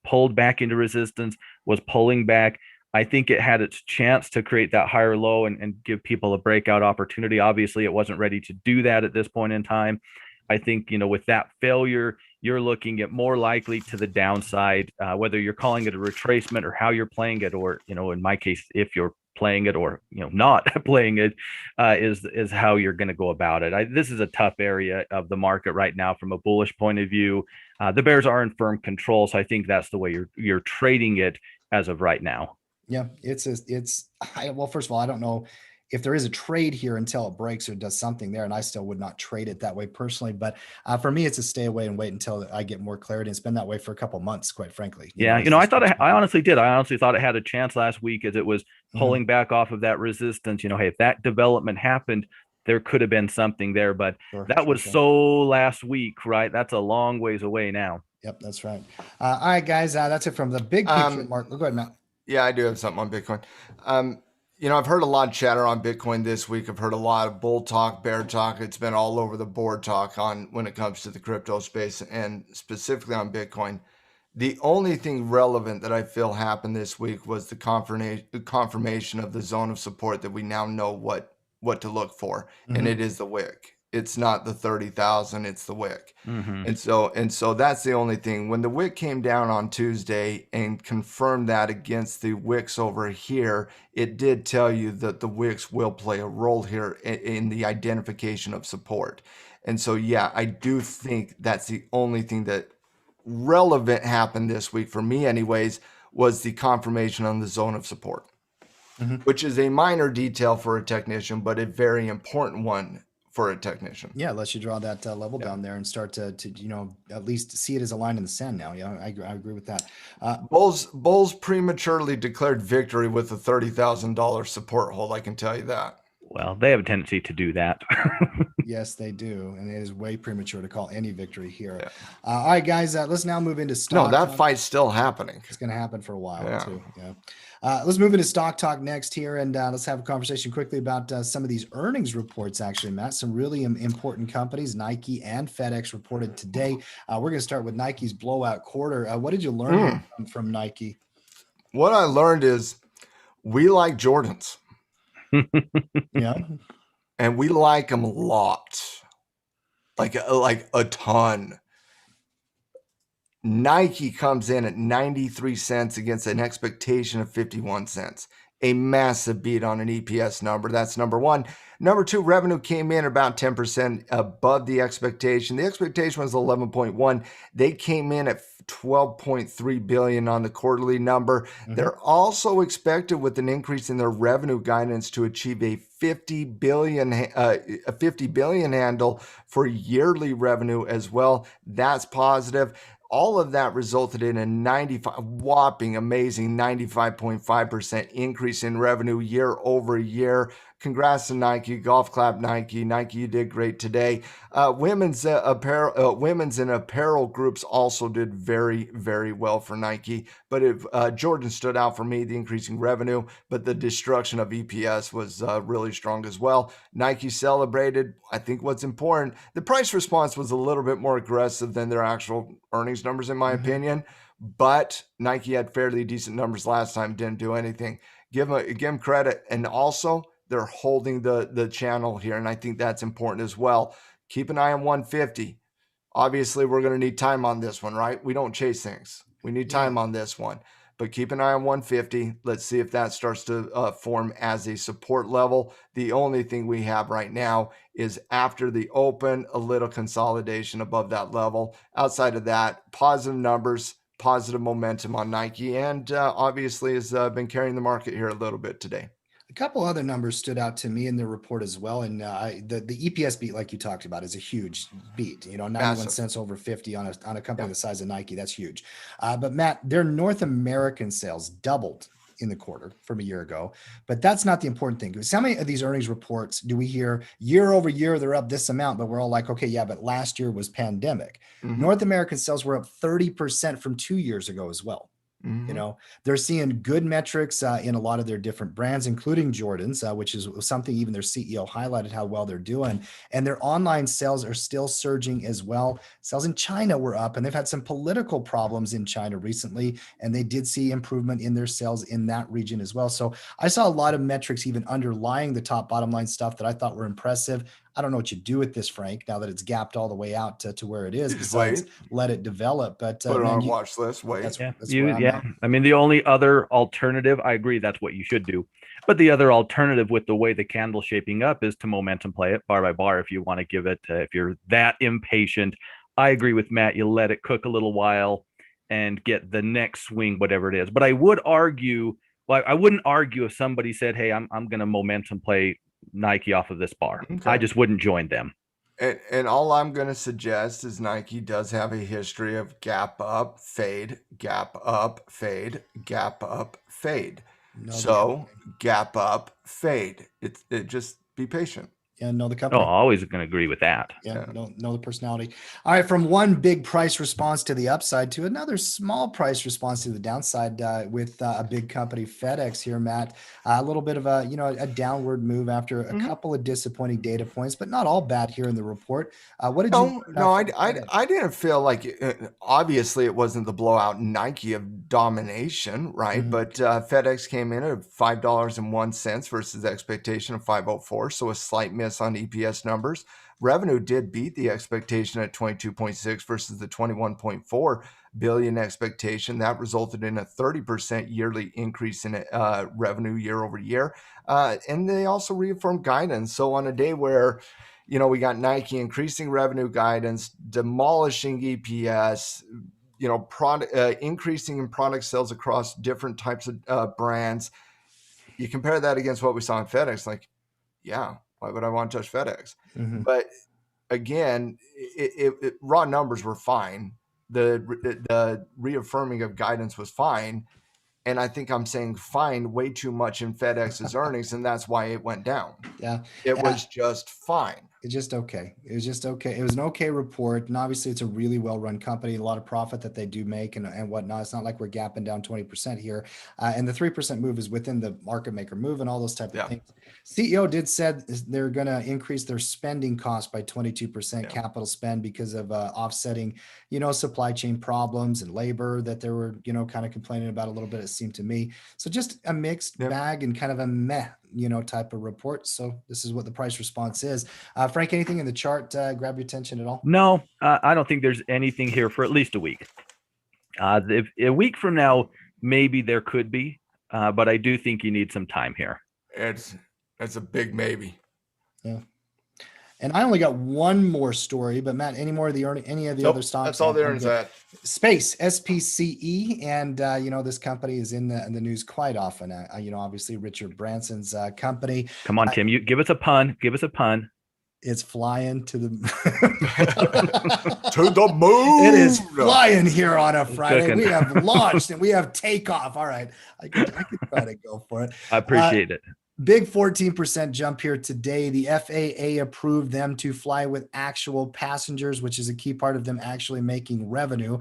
pulled back into resistance, was pulling back. I think it had its chance to create that higher low and give people a breakout opportunity. Obviously, it wasn't ready to do that at this point in time. I think with that failure, you're looking at more likely to the downside, whether you're calling it a retracement or how you're playing it, or in my case, if you're playing it or not playing it, is how you're going to go about it. This is a tough area of the market right now from a bullish point of view. The bears are in firm control, so I think that's the way you're trading it as of right now. Yeah, well, first of all, I don't know if there is a trade here until it breaks or does something there, and I still would not trade it that way personally. But for me, it's a stay away and wait until I get more clarity. It's been that way for a couple months, quite frankly. I honestly did. I honestly thought it had a chance last week as it was pulling back off of that resistance. Hey, if that development happened, there could have been something there, but that was so last week, right? That's a long ways away now. Yep, that's right. All right, guys, that's it from the big picture. Mark, go ahead, Matt. Yeah, I do have something on Bitcoin. I've heard a lot of chatter on Bitcoin this week. I've heard a lot of bull talk, bear talk. It's been all over the board talk on when it comes to the crypto space and specifically on Bitcoin. The only thing relevant that I feel happened this week was the confirmation of the zone of support that we now know what to look for, and it is the wick. It's not the 30,000, it's the wick. And so that's the only thing. When the wick came down on Tuesday and confirmed that against the wicks over here, it did tell you that the wicks will play a role here in the identification of support. And so, yeah, I do think that's the only thing that relevant happened this week for me anyways, was the confirmation on the zone of support, which is a minor detail for a technician, but a very important one for a technician. Yeah, lets you draw that level down there and start to at least see it as a line in the sand now. Yeah, I agree with that. Bulls prematurely declared victory with a $30,000 support hold. I can tell you that. Well, they have a tendency to do that. Yes, they do. And it is way premature to call any victory here. Yeah. All right, guys, let's now move into stock. No, that fight's still happening. It's going to happen for a while, too. Yeah. Let's move into stock talk next here, and let's have a conversation quickly about some of these earnings reports, actually, Matt. Some really important companies, Nike and FedEx, reported today. We're going to start with Nike's blowout quarter. What did you learn from Nike? What I learned is we like Jordans. Yeah. And we like them a lot, like a ton. Nike comes in at 93 cents against an expectation of 51 cents. A massive beat on an EPS number. That's number one. Number two, revenue came in about 10% above the expectation. The expectation was 11.1. They came in at 12.3 billion on the quarterly number. They're also expected, with an increase in their revenue guidance, to achieve a 50 billion handle for yearly revenue as well. That's positive. All of that resulted in a whopping amazing 95.5% increase in revenue year over year. Congrats to Nike. Golf clap, Nike. Nike, you did great today. Women's and apparel groups also did very, very well for Nike. But Jordan stood out for me, the increasing revenue, but the destruction of EPS was really strong as well. Nike celebrated. I think what's important, the price response was a little bit more aggressive than their actual earnings numbers, in my opinion. But Nike had fairly decent numbers last time, didn't do anything. Give them credit. And also, they're holding the channel here, and I think that's important as well. Keep an eye on 150. Obviously, we're going to need time on this one, right? We don't chase things. We need time on this one. But keep an eye on 150. Let's see if that starts to form as a support level. The only thing we have right now is after the open, a little consolidation above that level. Outside of that, positive numbers, positive momentum on Nike, and obviously has been carrying the market here a little bit today. A couple other numbers stood out to me in the report as well. And the EPS beat, like you talked about, is a huge beat. 91 Massive. cents over 50 on a company the size of Nike. That's huge. But Matt, their North American sales doubled in the quarter from a year ago. But that's not the important thing. Because how many of these earnings reports do we hear year over year, they're up this amount, but we're all like, okay, yeah, but last year was pandemic. North American sales were up 30% from 2 years ago as well. They're seeing good metrics in a lot of their different brands, including Jordan's, which is something even their CEO highlighted how well they're doing. And their online sales are still surging as well. Sales in China were up, and they've had some political problems in China recently, and they did see improvement in their sales in that region as well. So I saw a lot of metrics even underlying the top bottom line stuff that I thought were impressive. I don't know what you do with this, Frank, now that it's gapped all the way out to where it is, besides let it develop. But put it on a watch list. That's I mean, the only other alternative, I agree, that's what you should do. But the other alternative with the way the candle's shaping up is to momentum play it bar by bar if you want to give it, if you're that impatient. I agree with Matt. You let it cook a little while and get the next swing, whatever it is. But I would argue, well, I wouldn't argue if somebody said, hey, I'm going to momentum play Nike off of this bar. I just wouldn't join them. And all I'm going to suggest is Nike does have a history of gap up, fade, gap up, fade, gap up, fade. So gap up, fade. It just be patient. Yeah, know the company. Oh, always going to agree with that. Yeah, know the personality. All right, from one big price response to the upside to another small price response to the downside with a big company, FedEx here, Matt. A little bit of a downward move after a couple of disappointing data points, but not all bad here in the report. What did you? No, I didn't feel like obviously it wasn't the blowout Nike of domination, right? But FedEx came in at $5.01 versus expectation of $5.04, so a slight miss on EPS numbers. Revenue did beat the expectation at 22.6 versus the 21.4 billion expectation. That resulted in a 30% yearly increase in revenue year over year. And they also reaffirmed guidance. So on a day where, we got Nike increasing revenue guidance, demolishing EPS, increasing in product sales across different types of brands. You compare that against what we saw in FedEx, like, yeah, why would I want to touch FedEx? But again, raw numbers were fine. The reaffirming of guidance was fine. And I think I'm saying fine way too much in FedEx's earnings, and that's why it went down. Yeah. It was just fine. It's just okay. It was just okay. It was an okay report. And obviously it's a really well-run company, a lot of profit that they do make and whatnot. It's not like we're gapping down 20% here. And the 3% move is within the market maker move and all those type of things. CEO did said they're going to increase their spending cost by 22% capital spend because of offsetting, supply chain problems and labor that they were, kind of complaining about a little bit, it seemed to me. So just a mixed bag and kind of a meh, type of report. So this is what the price response is. Frank, anything in the chart grab your attention at all? No, I don't think there's anything here for at least a week. If a week from now, maybe there could be, but I do think you need some time here. That's a big maybe. Yeah. And I only got one more story, but Matt, any of the other stocks? That's all there is at. Space, SPCE, and this company is in the news quite often. Obviously Richard Branson's company. Come on, Tim, you give us a pun. Give us a pun. It's flying to the to the moon. It is flying here on a Friday. We have launched and we have takeoff. All right, I could try to go for it. I appreciate it. Big 14% jump here today. The FAA approved them to fly with actual passengers, which is a key part of them actually making revenue.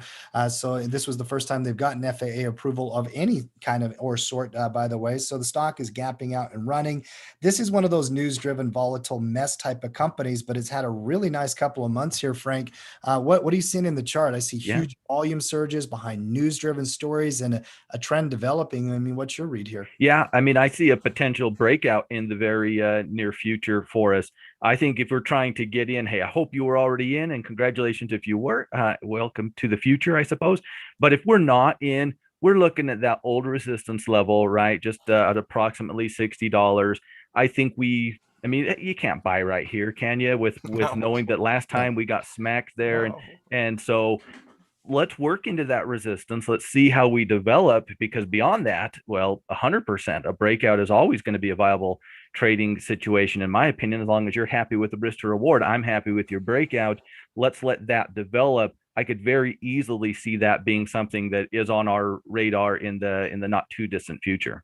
So this was the first time they've gotten FAA approval of any kind of or sort, by the way. So the stock is gapping out and running. This is one of those news-driven, volatile mess type of companies, but it's had a really nice couple of months here, Frank. What are you seeing in the chart? I see huge volume surges behind news-driven stories and a trend developing. I mean, what's your read here? Yeah, I mean, I see a potential break breakout in the very near future for us. I think if we're trying to get in, hey, I hope you were already in, and congratulations if you were. Welcome to the future, I suppose. But if we're not in, we're looking at that old resistance level, right? Just at approximately $60. I think I mean, you can't buy right here, can you? With No. knowing that last time we got smacked there, No. and so let's work into that resistance. Let's see how we develop, because beyond that, well, 100% a breakout is always going to be a viable trading situation, in my opinion. As long as you're happy with the risk to reward, I'm happy with your breakout. Let's let that develop. I could very easily see that being something that is on our radar in the not too distant future.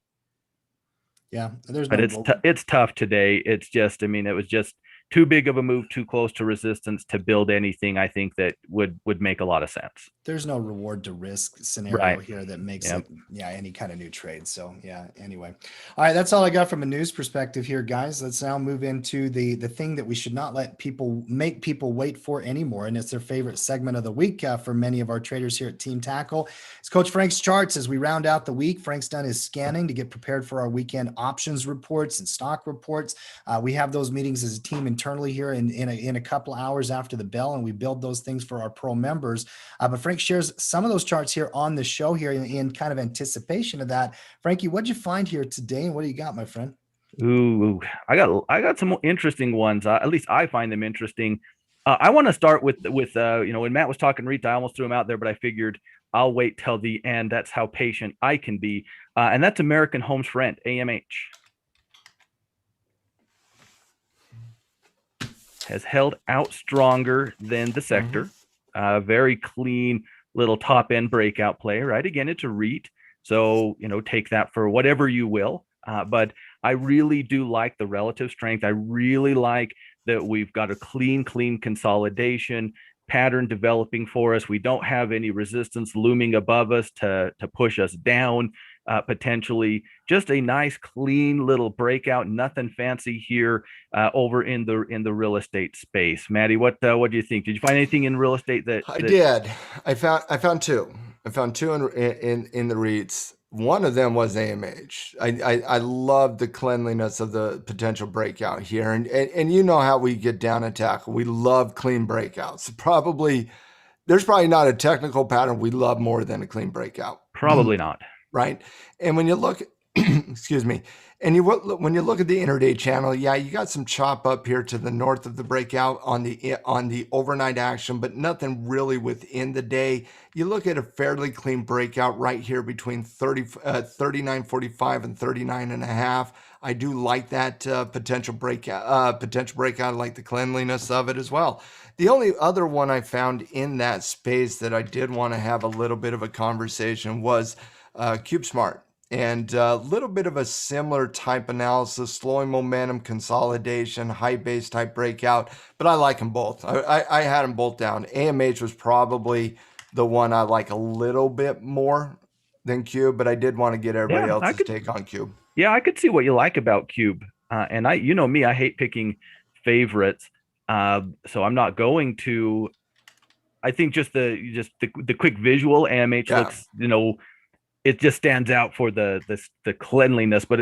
Yeah, there's But it's tough today. It's just, I mean, it was just too big of a move, too close to resistance to build anything I think that would make a lot of sense. There's no reward to risk scenario here that makes Yep. it, any kind of new trade. So yeah, anyway. All right, that's all I got from a news perspective here, guys. Let's now move into the thing that we should not let make people wait for anymore, and it's their favorite segment of the week for many of our traders here at Team Tackle. It's Coach Frank's charts as we round out the week. Frank's done his scanning to get prepared for our weekend options reports and stock reports. We have those meetings as a team internally here in a couple hours after the bell, and we build those things for our pro members. But Frank shares some of those charts here on the show here in kind of anticipation of that. Frankie, what'd you find here today, and what do you got, my friend? Ooh, I got some interesting ones. At least I find them interesting. I want to start with when Matt was talking REIT, I almost threw him out there, but I figured I'll wait till the end. That's how patient I can be. And that's American Homes for Rent, AMH. Has held out stronger than the sector. Very clean little top end breakout play, right? Again, it's a REIT, so take that for whatever you will. But I really do like the relative strength. I really like that we've got a clean consolidation pattern developing for us. We don't have any resistance looming above us to push us down. Potentially just a nice clean little breakout, nothing fancy here over in the real estate space. Maddie, what do you think? Did you find anything in real estate that I did. I found two. I found two in the REITs. One of them was AMH. I love the cleanliness of the potential breakout here, and you know how we get down and tackle. We love clean breakouts. There's probably not a technical pattern we love more than a clean breakout. Probably not. Right. And when you look, excuse me, and when you look at the intraday channel, yeah, you got some chop up here to the north of the breakout on the overnight action, but nothing really within the day. You look at a fairly clean breakout right here between 39.45 and 39.5. I do like that potential breakout. I like the cleanliness of it as well. The only other one I found in that space that I did want to have a little bit of a conversation was CubeSmart, and a little bit of a similar type analysis, slowing momentum, consolidation, high base type breakout, but I like them both. I had them both down. AMH was probably the one I like a little bit more than Cube, but I did want to get everybody else's take on Cube. Yeah, I could see what you like about Cube. And me, I hate picking favorites. So I'm not going to. I think just the quick visual, AMH looks, it just stands out for the cleanliness. But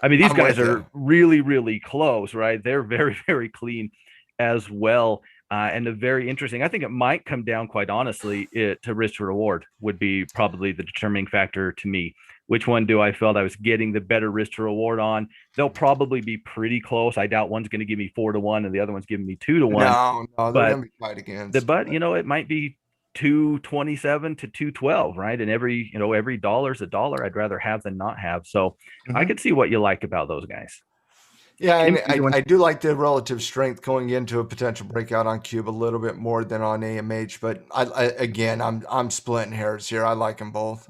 these guys are really close, right? They're very, very clean as well. And a very interesting. I think it might come down, quite honestly, to risk to reward would be probably the determining factor to me. Which one do I felt I was getting the better risk to reward on? They'll probably be pretty close. I doubt one's going to give me 4-1 and the other one's giving me 2-1. No, they're going to be tight against. But it might be 227 to 212, right? And every dollar's a dollar. I'd rather have than not have. So I could see what you like about those guys. Yeah, and I do like the relative strength going into a potential breakout on Cube a little bit more than on AMH. But I'm splitting hairs here. I like them both.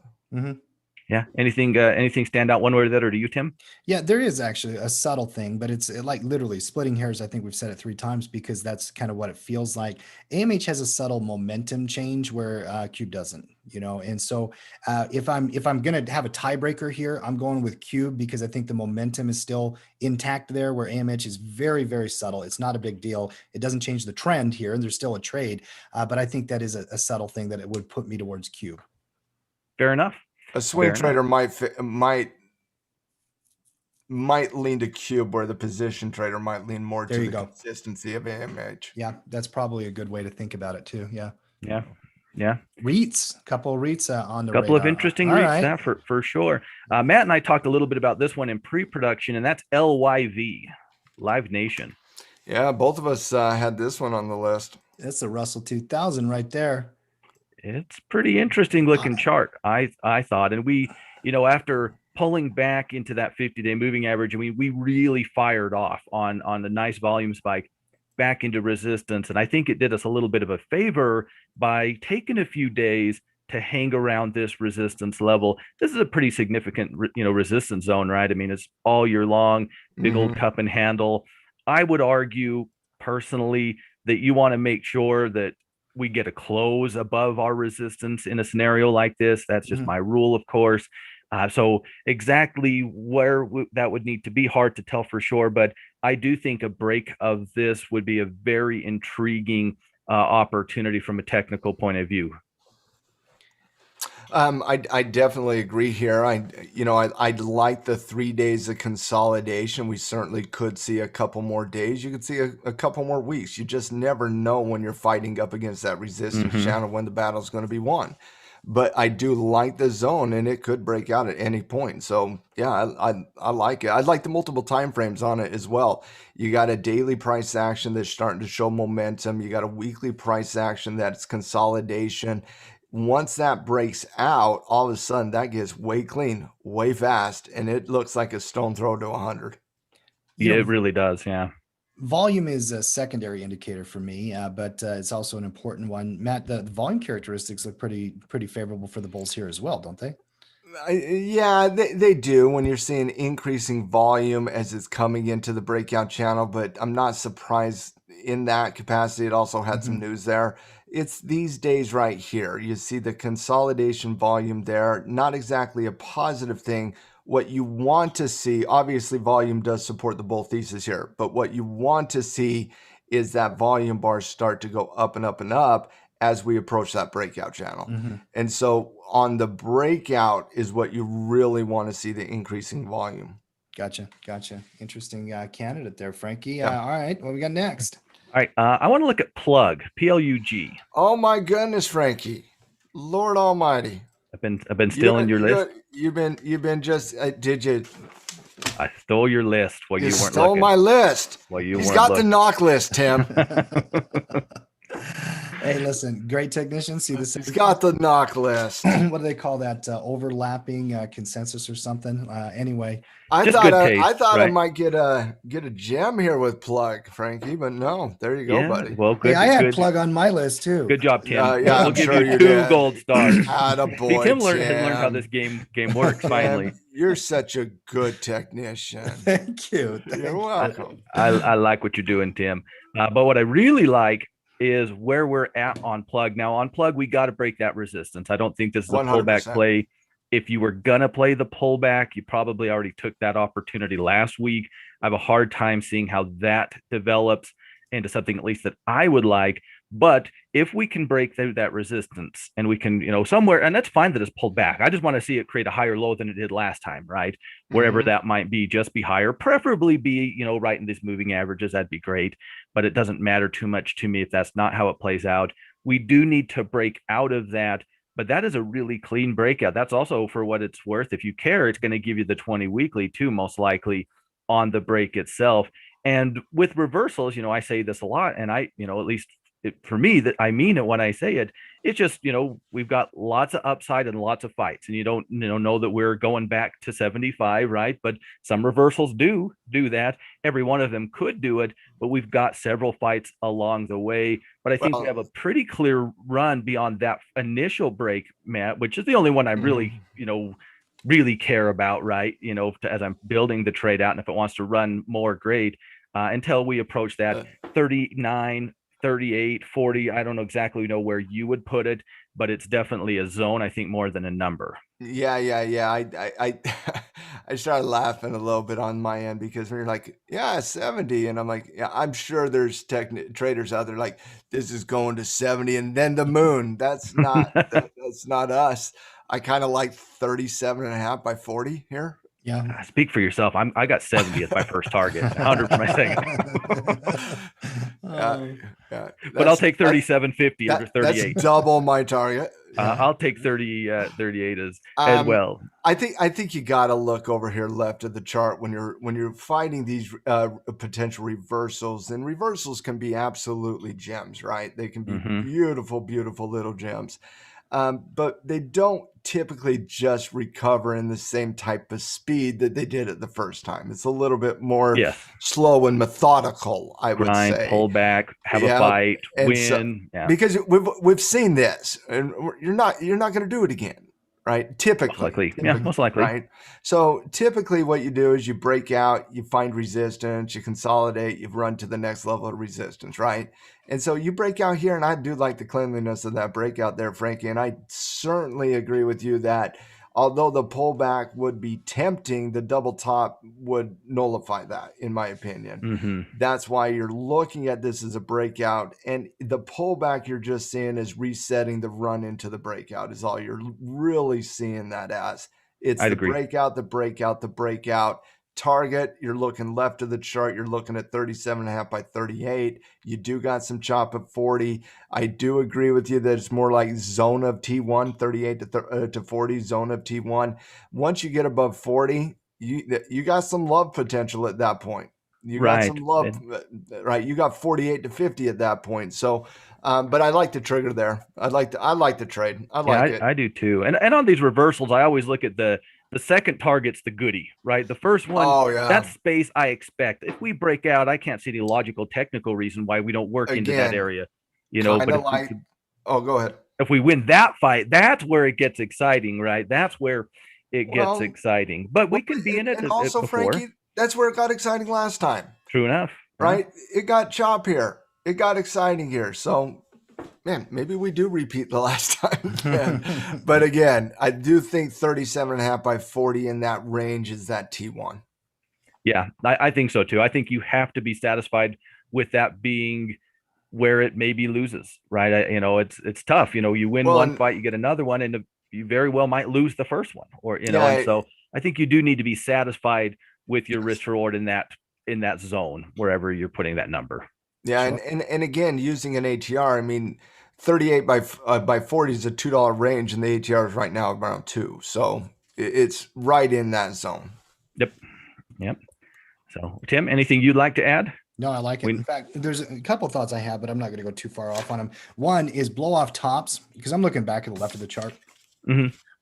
Yeah. Anything stand out one way or the other to you, Tim? Yeah, there is actually a subtle thing, but it's like literally splitting hairs. I think we've said it 3 times because that's kind of what it feels like. AMH has a subtle momentum change where Cube doesn't, and so if I'm going to have a tiebreaker here, I'm going with Cube because I think the momentum is still intact there, where AMH is very, very subtle. It's not a big deal. It doesn't change the trend here, and there's still a trade, but I think that is a subtle thing that it would put me towards Cube. Fair enough. A swing trader might might lean to cube, where the position trader might lean more There to you the go. consistency of AMH. Yeah, that's probably a good way to think about it too. Yeah. Yeah. REITs, couple of REITs on the Couple of radar. interesting All REITs, right. that for sure. Matt and I talked a little bit about this one in pre-production, and that's LYV, Live Nation. Yeah, both of us had this one on the list. That's a Russell 2000 right there. It's pretty interesting looking chart, I thought. And we, after pulling back into that 50-day moving average, we really fired off on the nice volume spike back into resistance. And I think it did us a little bit of a favor by taking a few days to hang around this resistance level. This is a pretty significant, resistance zone, right? I mean, it's all year long, big old cup and handle. I would argue personally that you want to make sure that we get a close above our resistance in a scenario like this. That's just my rule, of course. So exactly where that would need to be, hard to tell for sure, but I do think a break of this would be a very intriguing opportunity from a technical point of view. I definitely agree here. I'd like the 3 days of consolidation. We certainly could see a couple more days. You could see a couple more weeks. You just never know when you're fighting up against that resistance channel, when the battle's going to be won. But I do like the zone, and it could break out at any point. So yeah, I like it. I like the multiple time frames on it as well. You got a daily price action that's starting to show momentum. You got a weekly price action that's consolidation. Once that breaks out, all of a sudden that gets way clean, way fast, and it looks like a stone throw to 100. Yeah, it really does. Yeah. Volume is a secondary indicator for me, but it's also an important one. Matt, the volume characteristics look pretty favorable for the bulls here as well, don't they? Yeah, they do, when you're seeing increasing volume as it's coming into the breakout channel, but I'm not surprised in that capacity. It also had some news there. It's these days right here. You see the consolidation volume there, not exactly a positive thing. What you want to see, obviously volume does support the bull thesis here, but what you want to see is that volume bar start to go up and up and up as we approach that breakout channel. And so on the breakout is what you really want to see, the increasing volume. Gotcha. Interesting candidate there, Frankie. All right, what we got next? All right. I want to look at Plug, PLUG. Oh my goodness, Frankie. Lord Almighty. I've been stealing your list. You've been just did you? I stole your list while you weren't stole looking. my list. While you He's weren't got looking. the knock list, Tim. Hey, listen, great technician. See this? He's got the knock list. What do they call that? Overlapping consensus or something? Anyway, I Just thought good I taste, thought I right? might get a gem here with Plug, Frankie, but no. There you go, Yeah, buddy. well, good. hey, I had good, Plug on my list too. Good job, Tim. Yeah, we'll I'm give sure you you 2 did. gold stars. Attaboy, See, Tim has learned how Tim. this game works. Finally, Tim, you're such a good technician. Thank you. You're welcome. I like what you're doing, Tim. But what I really like is where we're at on Plug. Now, on Plug, we got to break that resistance. I don't think this is a pullback 100%. play. If you were going to play the pullback, you probably already took that opportunity last week. I have a hard time seeing how that develops into something at least that I would like. But if we can break through that resistance and we can, somewhere, and that's fine that it's pulled back. I just want to see it create a higher low than it did last time, right? Wherever that might be, just be higher, preferably be, right in these moving averages. That'd be great. But it doesn't matter too much to me if that's not how it plays out. We do need to break out of that. But that is a really clean breakout. That's also, for what it's worth, if you care, it's going to give you the 20 weekly too, most likely, on the break itself. And with reversals, I say this a lot, and I, at least for me, that I mean it when I say it. It's just, we've got lots of upside and lots of fights, and you don't, know that we're going back to 75, right? But some reversals do that. Every one of them could do it, but we've got several fights along the way. But I think we have a pretty clear run beyond that initial break, Matt, which is the only one I really, really care about, right? As I'm building the trade out, and if it wants to run more, great. Until we approach that 39, 38, 40. I don't know exactly where you would put it, but it's definitely a zone, I think, more than a number. Yeah. I I started laughing a little bit on my end, because we are like, 70. And I'm like, yeah, I'm sure there's traders out there like, this is going to 70 and then the moon. That's not that's not us. I kind of like 37.5 by 40 here. Yeah. Speak for yourself. I got 70 as my first target, 100 for my second. Yeah, But I'll take 37.50 or that's 38. double my target. I'll take 38 as well. I think you got to look over here left of the chart when you're finding these potential reversals, and reversals can be absolutely gems, right? They can be beautiful, beautiful little gems. But they don't typically just recover in the same type of speed that they did at the first time. It's a little bit more slow and methodical, I would say. Pull back, have a fight, win. So, because we've seen this, and you're not going to do it again, right? Typically, most likely. Right. So typically, what you do is you break out, you find resistance, you consolidate, you run to the next level of resistance, right? And so you break out here, and I do like the cleanliness of that breakout there, Frankie. And I certainly agree with you that although the pullback would be tempting, the double top would nullify that, in my opinion. That's why you're looking at this as a breakout, and the pullback you're just seeing is resetting the run into the breakout is all you're really seeing that as. It's the breakout, the breakout, the breakout. Target, you're looking left of the chart, you're looking at 37.5 by 38. You do got some chop at 40. I do agree with you that it's more like zone of T1, 38 to 40, zone of T1. Once you get above 40, you got some love potential at that point. You got some love, right? You got 48 to 50 at that point. So, but I like the trigger there. I like the trade. I like it. I do too. And on these reversals, I always look at the second target's the goodie, right? The first one, that space I expect. If we break out, I can't see any logical, technical reason why we don't work into that area. But go ahead. If we win that fight, that's where it gets exciting, right? That's where it gets exciting. But we can be in it. And also, before. Frankie, that's where it got exciting last time. True enough. Right? It got chop here. It got exciting here. So, man, maybe we do repeat the last time. But again, I do think 37.5 by 40 in that range is that T1. Yeah, I think so too. I think you have to be satisfied with that being where it maybe loses, right? It's tough. You win one fight, you get another one, and you very well might lose the first one, or and so I think you do need to be satisfied with your risk reward in that zone, wherever you're putting that number. Yeah, sure. and again, using an ATR, I mean, 38 by 40 is a $2 range, and the ATR is right now around 2, so it's right in that zone. Yep. So, Tim, anything you'd like to add? No, I like it. In fact, there's a couple of thoughts I have, but I'm not going to go too far off on them. One is blow off tops, because I'm looking back at the left of the chart.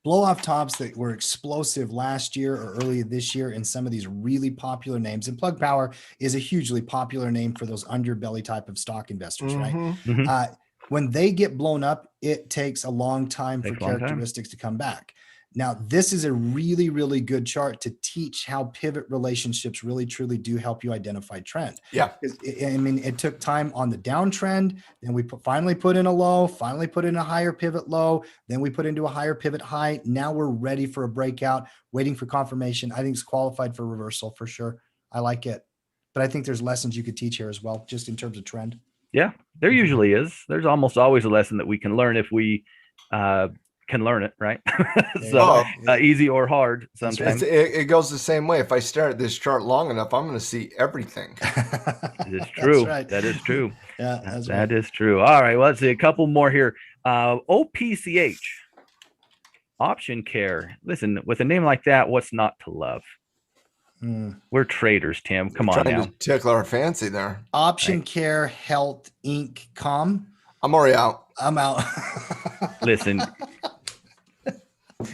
Blow off tops that were explosive last year or early this year in some of these really popular names. And Plug Power is a hugely popular name for those underbelly type of stock investors, right? When they get blown up, it takes a long time for characteristics to come back. Now, this is a really, really good chart to teach how pivot relationships really, truly do help you identify trend. Yeah. I mean, it took time on the downtrend. Then we finally put in a low, finally put in a higher pivot low. Then we put into a higher pivot high. Now we're ready for a breakout, waiting for confirmation. I think it's qualified for reversal for sure. I like it. But I think there's lessons you could teach here as well, just in terms of trend. Yeah, there usually is. There's almost always a lesson that we can learn if we can learn it, right? So easy or hard sometimes. It goes the same way. If I stare at this chart long enough, I'm going to see everything. It is true. Right. That is true. Yeah, that is true. All right, well, let's see a couple more here. OPCH, Option Care. Listen, with a name like that, what's not to love? We're traders, Tim. Come on now. To tickle our fancy there. Option Care Health Inc. Com. I'm already out. I'm out. Listen.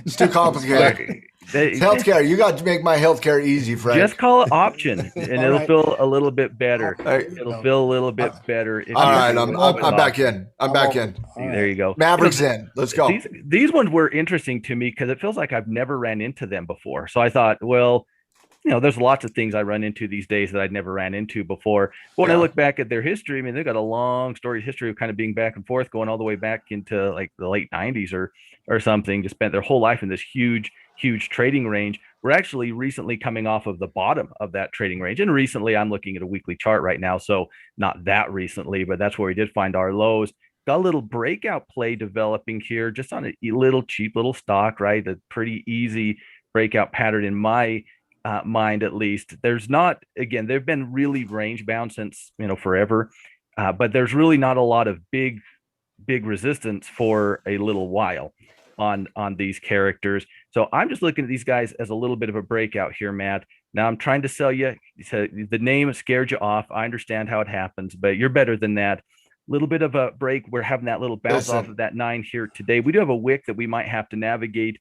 It's too complicated. Healthcare. You got to make my healthcare easy, Frank. Just call it option, and it'll feel a little bit better. It'll feel a little bit better. All right, I'm back in. I'm back in. There you go. Mavericks in. Let's go. These ones were interesting to me because it feels like I've never ran into them before. So I thought, well, there's lots of things I run into these days that I'd never ran into before. But when I look back at their history, I mean, they've got a long storied history of kind of being back and forth, going all the way back into like the late 90s or something. Just spent their whole life in this huge trading range. We're actually recently coming off of the bottom of that trading range. And recently, I'm looking at a weekly chart right now. So not that recently, but that's where we did find our lows. Got a little breakout play developing here, just on a little cheap little stock, right? A pretty easy breakout pattern in my mind, at least. There's not, again, they've been really range bound since, forever. But there's really not a lot of big resistance for a little while on these characters. So I'm just looking at these guys as a little bit of a breakout here, Matt. Now I'm trying to sell you. The name scared you off. I understand how it happens, but you're better than that. Little bit of a break. We're having that little bounce off of that 9 here today. We do have a wick that we might have to navigate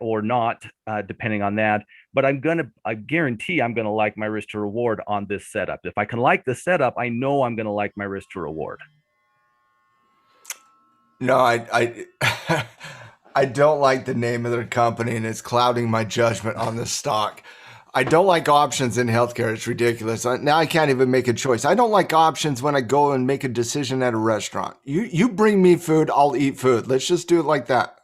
or not, depending on that. But I guarantee I'm gonna like my risk to reward on this setup. If I can like the setup, I know I'm gonna like my risk to reward. No, I I don't like the name of their company, and it's clouding my judgment on the stock. I don't like options in healthcare. It's ridiculous. Now I can't even make a choice. I don't like options when I go and make a decision at a restaurant. You bring me food, I'll eat food. Let's just do it like that.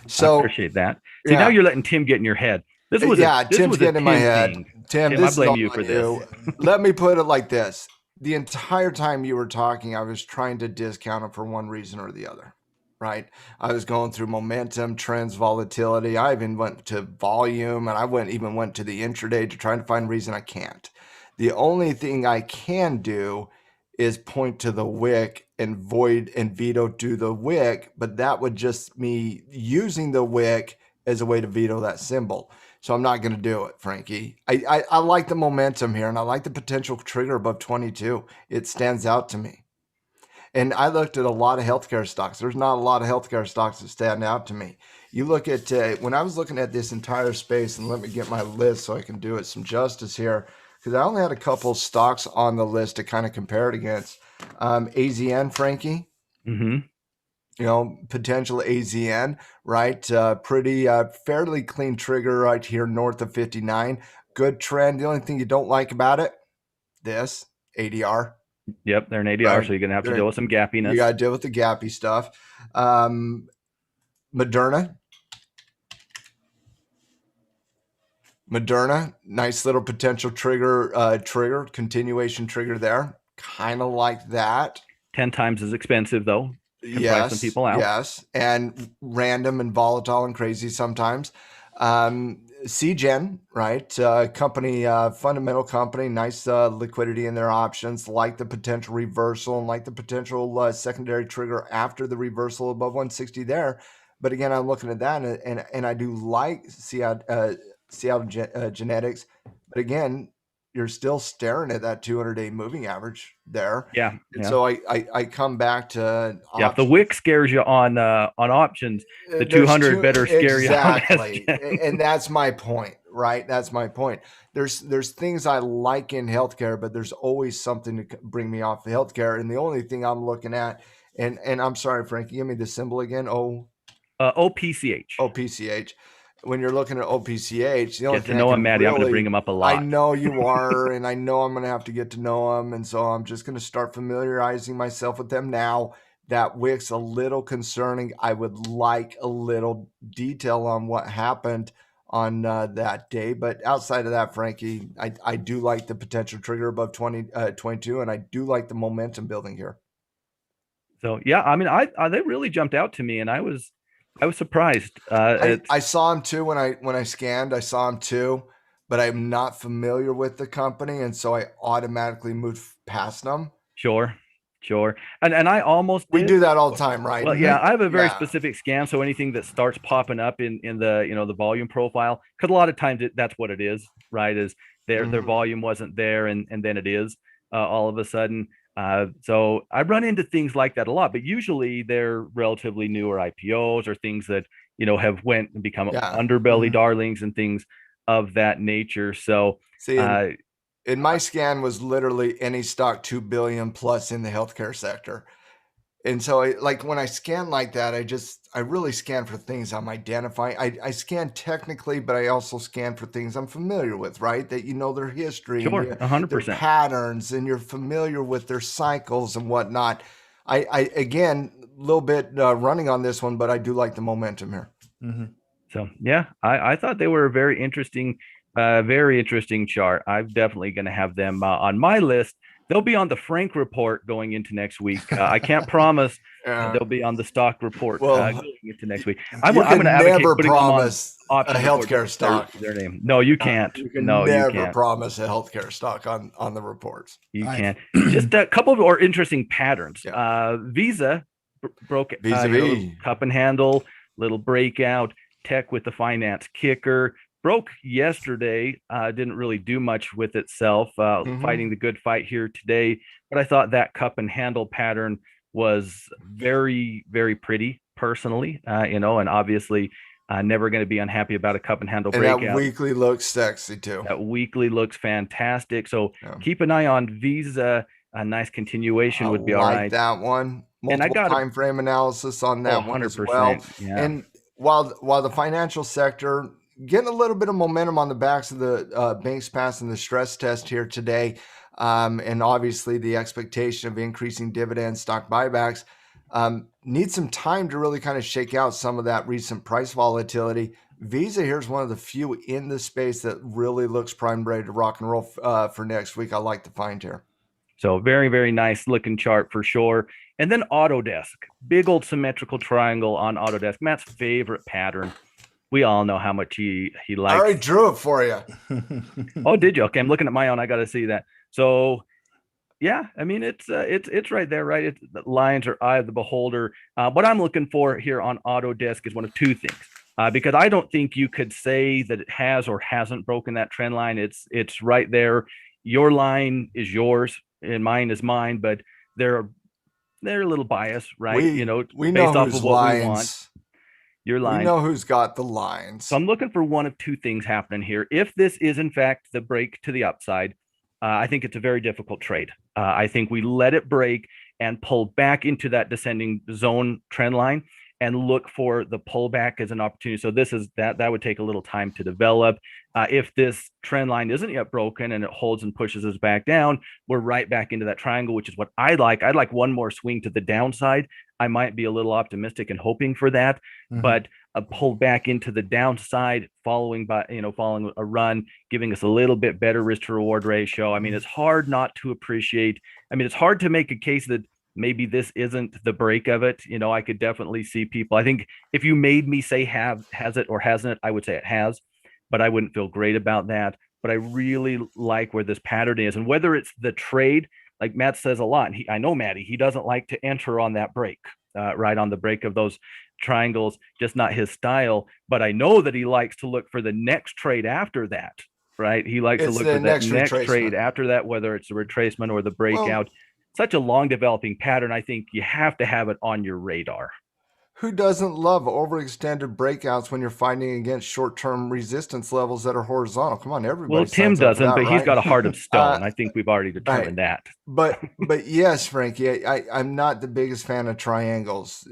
So I appreciate that. See, now you're letting Tim get in your head. This was Tim's getting in my head. Thing. Tim, this I blame is you for this. Let me put it like this. The entire time you were talking, I was trying to discount it for one reason or the other, right? I was going through momentum, trends, volatility. I even went to volume, and I even went to the intraday to try and find a reason I can't. The only thing I can do is point to the wick and void and veto to the wick, but that would just me using the wick as a way to veto that symbol. So I'm not going to do it, Frankie. I like the momentum here, and I like the potential trigger above 22. It stands out to me. And I looked at a lot of healthcare stocks. There's not a lot of healthcare stocks that stand out to me. You look at, when I was looking at this entire space, and let me get my list so I can do it some justice here, because I only had a couple stocks on the list to kind of compare it against. AZN, Frankie. Mm-hmm. Potential AZN, right? Pretty fairly clean trigger right here north of 59. Good trend. The only thing you don't like about it, this ADR. Yep, they're an ADR, right? So you're going to have to deal with some gappiness. You got to deal with the gappy stuff. Moderna, nice little potential trigger, continuation trigger there. Kind of like that. 10 times as expensive, though. Yes, some people out. Yes, and random and volatile and crazy sometimes. CGen, right? Company, fundamental company, nice liquidity in their options, like the potential reversal and like the potential secondary trigger after the reversal above 160 there. But again, I'm looking at that, and I do like Seattle Genetics. But again, you're still staring at that 200-day moving average there. Yeah. So I come back to options. If the wick scares you on options, the 200 better scare you. Exactly. And that's my point, right? That's my point. There's things I like in healthcare, but there's always something to bring me off of healthcare. And the only thing I'm looking at, and I'm sorry, Frankie, give me the symbol again. OPCH. OPCH. When you're looking at OPCH, the only thing know him, Maddie. I'm going to bring him up a lot. I know you are, and I know I'm going to have to get to know him, and so I'm just going to start familiarizing myself with them now. That wick's a little concerning. I would like a little detail on what happened on that day, but outside of that, Frankie, I do like the potential trigger above 22, and I do like the momentum building here. So yeah, I mean, they really jumped out to me, and I was surprised. I saw him too when I scanned. I saw him too, but I'm not familiar with the company, and so I automatically moved past them. Sure. And I almost we do that all the time, right? Well, yeah, I have a very specific scan, so anything that starts popping up in the the volume profile, because a lot of times that's what it is, right? Is their volume wasn't there, and then it is all of a sudden. So I run into things like that a lot, but usually they're relatively newer IPOs or things that, have went and become underbelly darlings and things of that nature. So see, in my scan was literally any stock 2 billion plus in the healthcare sector. And so when I scan like that, I really scan for things I'm identifying. I scan technically, but I also scan for things I'm familiar with, right? That their history, sure, 100%, their patterns, and you're familiar with their cycles and whatnot. I again, a little bit running on this one, but I do like the momentum here. Mm-hmm. So yeah, I thought they were a very interesting chart. I'm definitely going to have them on my list They'll be on the Frank report going into next week. I can't promise that they'll be on the stock report Well, going into next week. I'm you going can to advocate never putting them on promise a option report. healthcare stock. Their name. No, you can't. You can No, you never can't. promise a healthcare stock on the reports. You All right. can't. Just a couple of more interesting patterns. Yeah. Visa broke Vis-a-vis. cup and handle, little breakout. Tech with the finance kicker. Broke yesterday, didn't really do much with itself, fighting the good fight here today. But I thought that cup and handle pattern was very, very pretty personally, and obviously never going to be unhappy about a cup and handle breakout. That weekly looks sexy too. That weekly looks fantastic. So keep an eye on Visa. A nice continuation would be all right. That one. Multiple time frame analysis on that one as well. Yeah. And while the financial sector getting a little bit of momentum on the backs of the banks passing the stress test here today, and obviously the expectation of increasing dividends, stock buybacks, need some time to really kind of shake out some of that recent price volatility. Visa here's one of the few in the space that really looks primed, ready to rock and roll for next week. I like the find here. So very, very nice looking chart for sure. And then Autodesk, big old symmetrical triangle on Autodesk. Matt's favorite pattern. We all know how much he likes. I already drew it for you. Oh, did you? Okay, I'm looking at my own. I got to see that. So, yeah, I mean it's right there, right? The lines are eye of the beholder. What I'm looking for here on Autodesk is one of two things. Because I don't think you could say that it has or hasn't broken that trend line. It's right there. Your line is yours and mine is mine, but they're a little biased, right? We know based off of what lines. we want. Your line. We know who's got the lines. So I'm looking for one of two things happening here. If this is in fact the break to the upside, I think it's a very difficult trade. I think we let it break and pull back into that descending zone trend line and look for the pullback as an opportunity. So this is that would take a little time to develop. If this trend line isn't yet broken and it holds and pushes us back down, we're right back into that triangle, which is what I like. I'd like one more swing to the downside. I might be a little optimistic and hoping for that, but a pull back into the downside following a run, giving us a little bit better risk to reward ratio. I mean, it's hard not to appreciate. I mean, it's hard to make a case that maybe this isn't the break of it. I could definitely see people. I think if you made me say has it or hasn't it, I would say it has, but I wouldn't feel great about that. But I really like where this pattern is, and whether it's the trade, like Matt says a lot. I know Matty, he doesn't like to enter on that break, right on the break of those triangles, just not his style. But I know that he likes to look for the next trade after that, right? He likes to look for the next trade after that, whether it's the retracement or the breakout. Such a long developing pattern. I think you have to have it on your radar. Who doesn't love overextended breakouts when you're fighting against short-term resistance levels that are horizontal? Come on, everybody. Well, Tim doesn't, but he's got a heart of stone. I think we've already determined that. But yes, Frankie, I'm not the biggest fan of triangles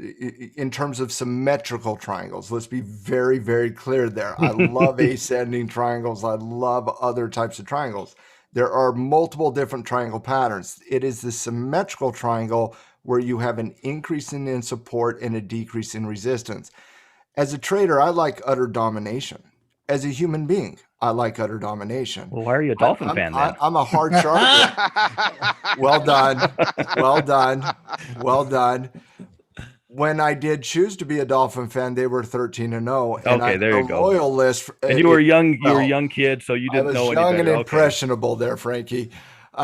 in terms of symmetrical triangles. Let's be very, very clear there. I love ascending triangles. I love other types of triangles. There are multiple different triangle patterns. It is the symmetrical triangle where you have an increase in support and a decrease in resistance. As a trader, I like utter domination. As a human being, I like utter domination. Well, why are you a Dolphin fan then? I'm a hard charger. Well done. Well done. Well done. When I did choose to be a Dolphin fan, they were 13-0. And okay, there you go. Loyalist. And you were young. You were a young kid, so you didn't know any better. I was young and impressionable there, Frankie. But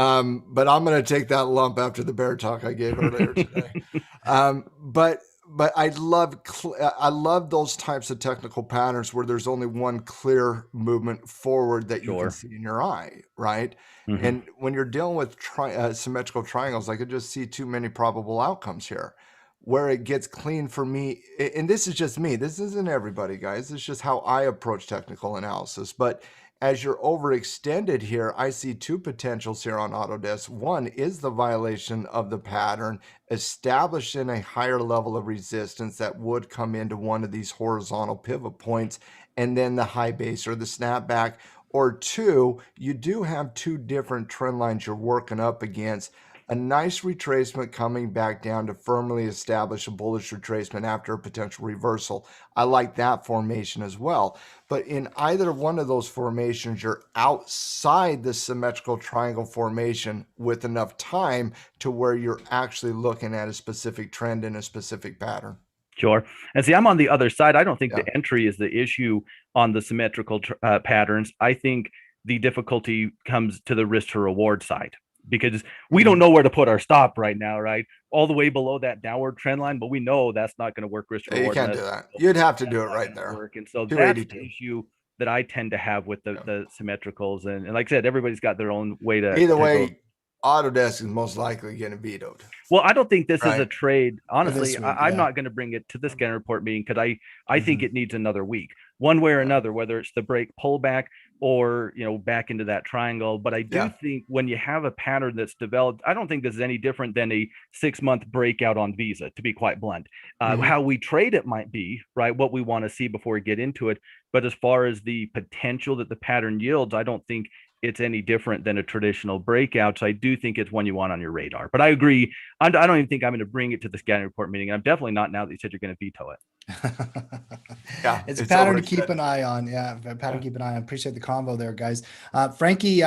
I'm going to take that lump after the bear talk I gave earlier today. But I love those types of technical patterns where there's only one clear movement forward that you can see in your eye, right? Mm-hmm. And when you're dealing with symmetrical triangles, I could just see too many probable outcomes here. Where it gets clean for me, and this is just me, this isn't everybody, guys. It's just how I approach technical analysis. But as you're overextended here, I see two potentials here on Autodesk. One is the violation of the pattern established in a higher level of resistance that would come into one of these horizontal pivot points, and then the high base or the snapback. Or two, you do have two different trend lines you're working up against. a nice retracement coming back down to firmly establish a bullish retracement after a potential reversal. I like that formation as well. But in either one of those formations, you're outside the symmetrical triangle formation with enough time to where you're actually looking at a specific trend in a specific pattern. Sure. And see, I'm on the other side. I don't think Yeah. the entry is the issue on the symmetrical patterns. I think the difficulty comes to the risk to reward side, because we don't know where to put our stop right now, right? All the way below that downward trend line, but we know that's not going to work risk to You reward. can't do that. You'd have to do it right there. Work. And so that's 282. the issue that I tend to have with the symmetricals. And like I said, everybody's got their own way to. Either to way, go. Autodesk is most likely getting vetoed. Well, I don't think this is a Right. trade. Honestly, week, I'm yeah. not going to bring it to the scanner report meeting because I think it needs another week, one way or another, whether it's the break pullback or, you know, back into that triangle. But I do think when you have a pattern that's developed, I don't think this is any different than a 6-month breakout on Visa, to be quite blunt. How we trade it might be, right, what we want to see before we get into it. But as far as the potential that the pattern yields, I don't think it's any different than a traditional breakout. So I do think it's one you want on your radar. But I agree. I don't even think I'm going to bring it to the scanning report meeting. I'm definitely not now that you said you're going to veto it. Yeah, it's a pattern to keep an eye on. Yeah, a pattern to keep an eye on. Appreciate the convo there, guys. Frankie,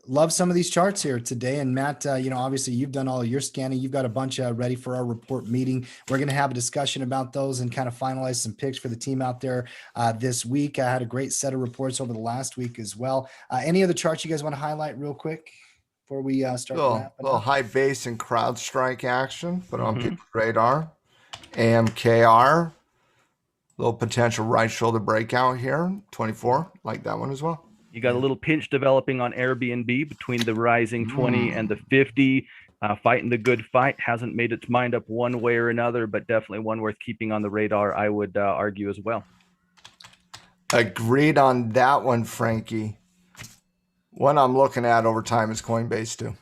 love some of these charts here today. And Matt, you know, obviously you've done all your scanning. You've got a bunch ready for our report meeting. We're going to have a discussion about those and kind of finalize some picks for the team out there this week. I had a great set of reports over the last week as well. Any other charts you guys want to highlight real quick before we start wrapping little up? high base and crowd strike action, put on people's radar. AMKR, little potential right shoulder breakout here, 24, like that one as well. You got a little pinch developing on Airbnb between the rising 20 and the 50. Fighting the good fight, hasn't made its mind up one way or another, but definitely one worth keeping on the radar, I would argue as well. Agreed on that one, Frankie. One I'm looking at over time is Coinbase too.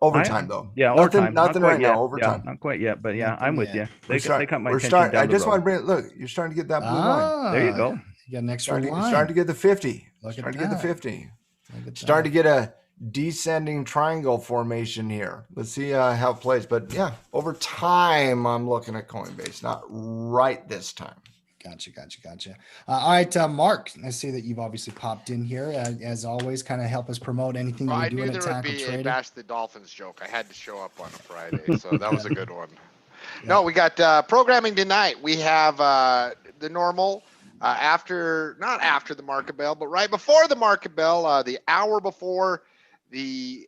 Overtime though. Yeah, nothing right yet. now. Overtime. Yeah, not quite yet, but yeah, I'm with you. They got my attention starting. down I the just road. want to bring it. Look, you're starting to get that blue line. There you go. You got an extra line. Starting to get the 50. Look at Starting to get the that. 50. Look at Starting to get a descending triangle formation here. Let's see how it plays. But yeah, over time, I'm looking at Coinbase, not right this time. Gotcha. All right, Mark, I see that you've obviously popped in here. As always, kind of help us promote anything Well, we're I doing knew at there would Tackle be Trading. a Bash the Dolphins joke. I had to show up on a Friday, so that was a good one. No, we got programming tonight. We have the normal not after the market bell, but right before the market bell, the hour before the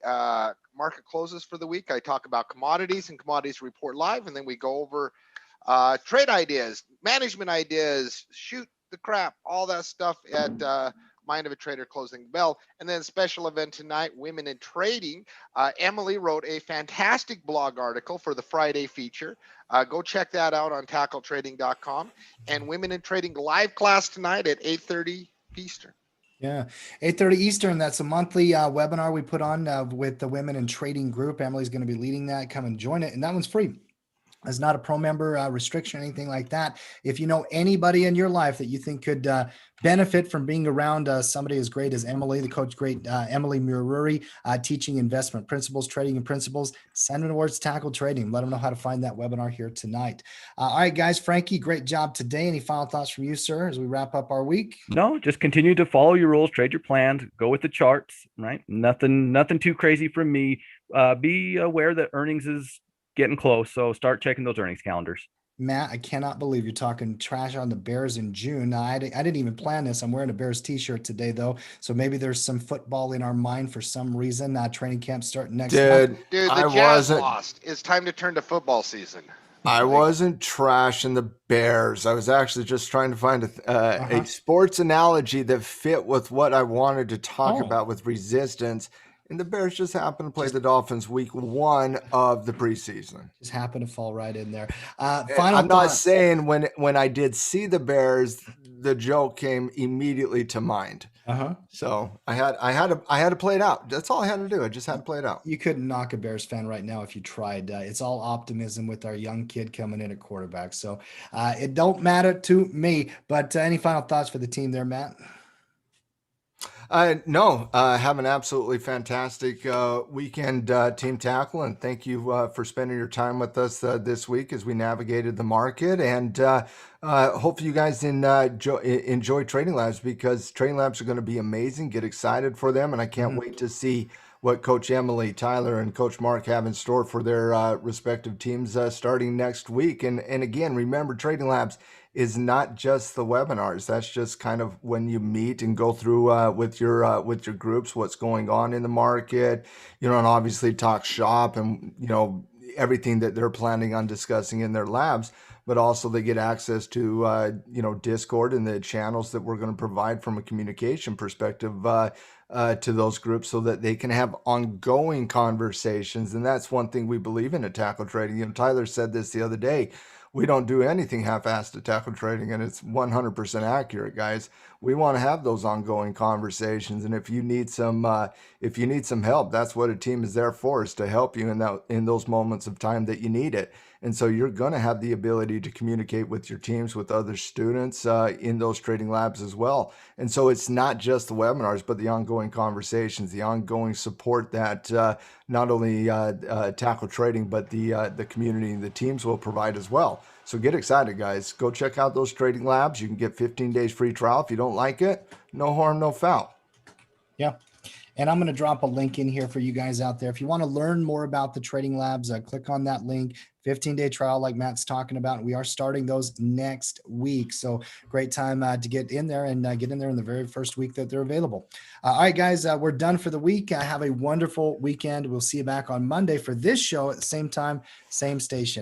market closes for the week. I talk about commodities and commodities report live, and then we go over trade ideas, management ideas, shoot the crap, all that stuff at Mind of a Trader closing the bell. And then special event tonight, Women in Trading. Emily wrote a fantastic blog article for the Friday feature. Go check that out on tackletrading.com. And Women in Trading live class tonight at 8:30 Eastern. Yeah, 8:30 Eastern. That's a monthly webinar we put on with the Women in Trading group. Emily's going to be leading that. Come and join it. And that one's free. It's not a pro member restriction, anything like that. If you know anybody in your life that you think could benefit from being around somebody as great as Emily, the coach, great Emily Mururi, teaching investment principles, trading and principles, send them towards Tackle Trading. Let them know how to find that webinar here tonight. All right, guys. Frankie, great job today. Any final thoughts from you, sir, as we wrap up our week? No, just continue to follow your rules, trade your plans, go with the charts, right? Nothing too crazy from me. Be aware that earnings is getting close, so start checking those earnings calendars. Matt, I cannot believe you're talking trash on the Bears in June. I didn't even plan this. I'm wearing a Bears t-shirt today, though, so maybe there's some football in our mind for some reason. Training camp starting next month. Dude, the Jazz lost. It's time to turn to football season. I wasn't trashing the Bears. I was actually just trying to find a sports analogy that fit with what I wanted to talk about with resistance. And the Bears just happened to play the Dolphins week 1 of the preseason. Just happened to fall right in there. I'm not saying when I did see the Bears, the joke came immediately to mind. So I had to play it out. That's all I had to do. I just had to play it out. You couldn't knock a Bears fan right now if you tried. It's all optimism with our young kid coming in at quarterback. So it don't matter to me. But any final thoughts for the team there, Matt? No, have an absolutely fantastic weekend, Team Tackle, and thank you for spending your time with us this week as we navigated the market. And hopefully, you guys enjoy Trading Labs, because Trading Labs are going to be amazing. Get excited for them, and I can't wait to see what Coach Emily, Tyler, and Coach Mark have in store for their respective teams starting next week. And again, remember, Trading Labs is not just the webinars. That's just kind of when you meet and go through with your groups what's going on in the market, and obviously talk shop and everything that they're planning on discussing in their labs. But also they get access to Discord and the channels that we're going to provide from a communication perspective to those groups, so that they can have ongoing conversations. And that's one thing we believe in at Tackle Trading. Tyler said this the other day. We don't do anything half-assed at Tackle Trading, and it's 100% accurate, guys. We want to have those ongoing conversations, and if you need some help, that's what a team is there for, is to help you in those moments of time that you need it. And so you're going to have the ability to communicate with your teams, with other students in those trading labs as well. And so it's not just the webinars, but the ongoing conversations, the ongoing support that not only Tackle Trading, but the community and the teams will provide as well. So get excited, guys. Go check out those trading labs. You can get 15 days free trial. If you don't like it, no harm, no foul. Yeah. And I'm going to drop a link in here for you guys out there. If you want to learn more about the trading labs, click on that link. 15-day trial like Matt's talking about. We are starting those next week. So great time to get in there and get in there in the very first week that they're available. All right, guys, we're done for the week. Have a wonderful weekend. We'll see you back on Monday for this show at the same time, same station.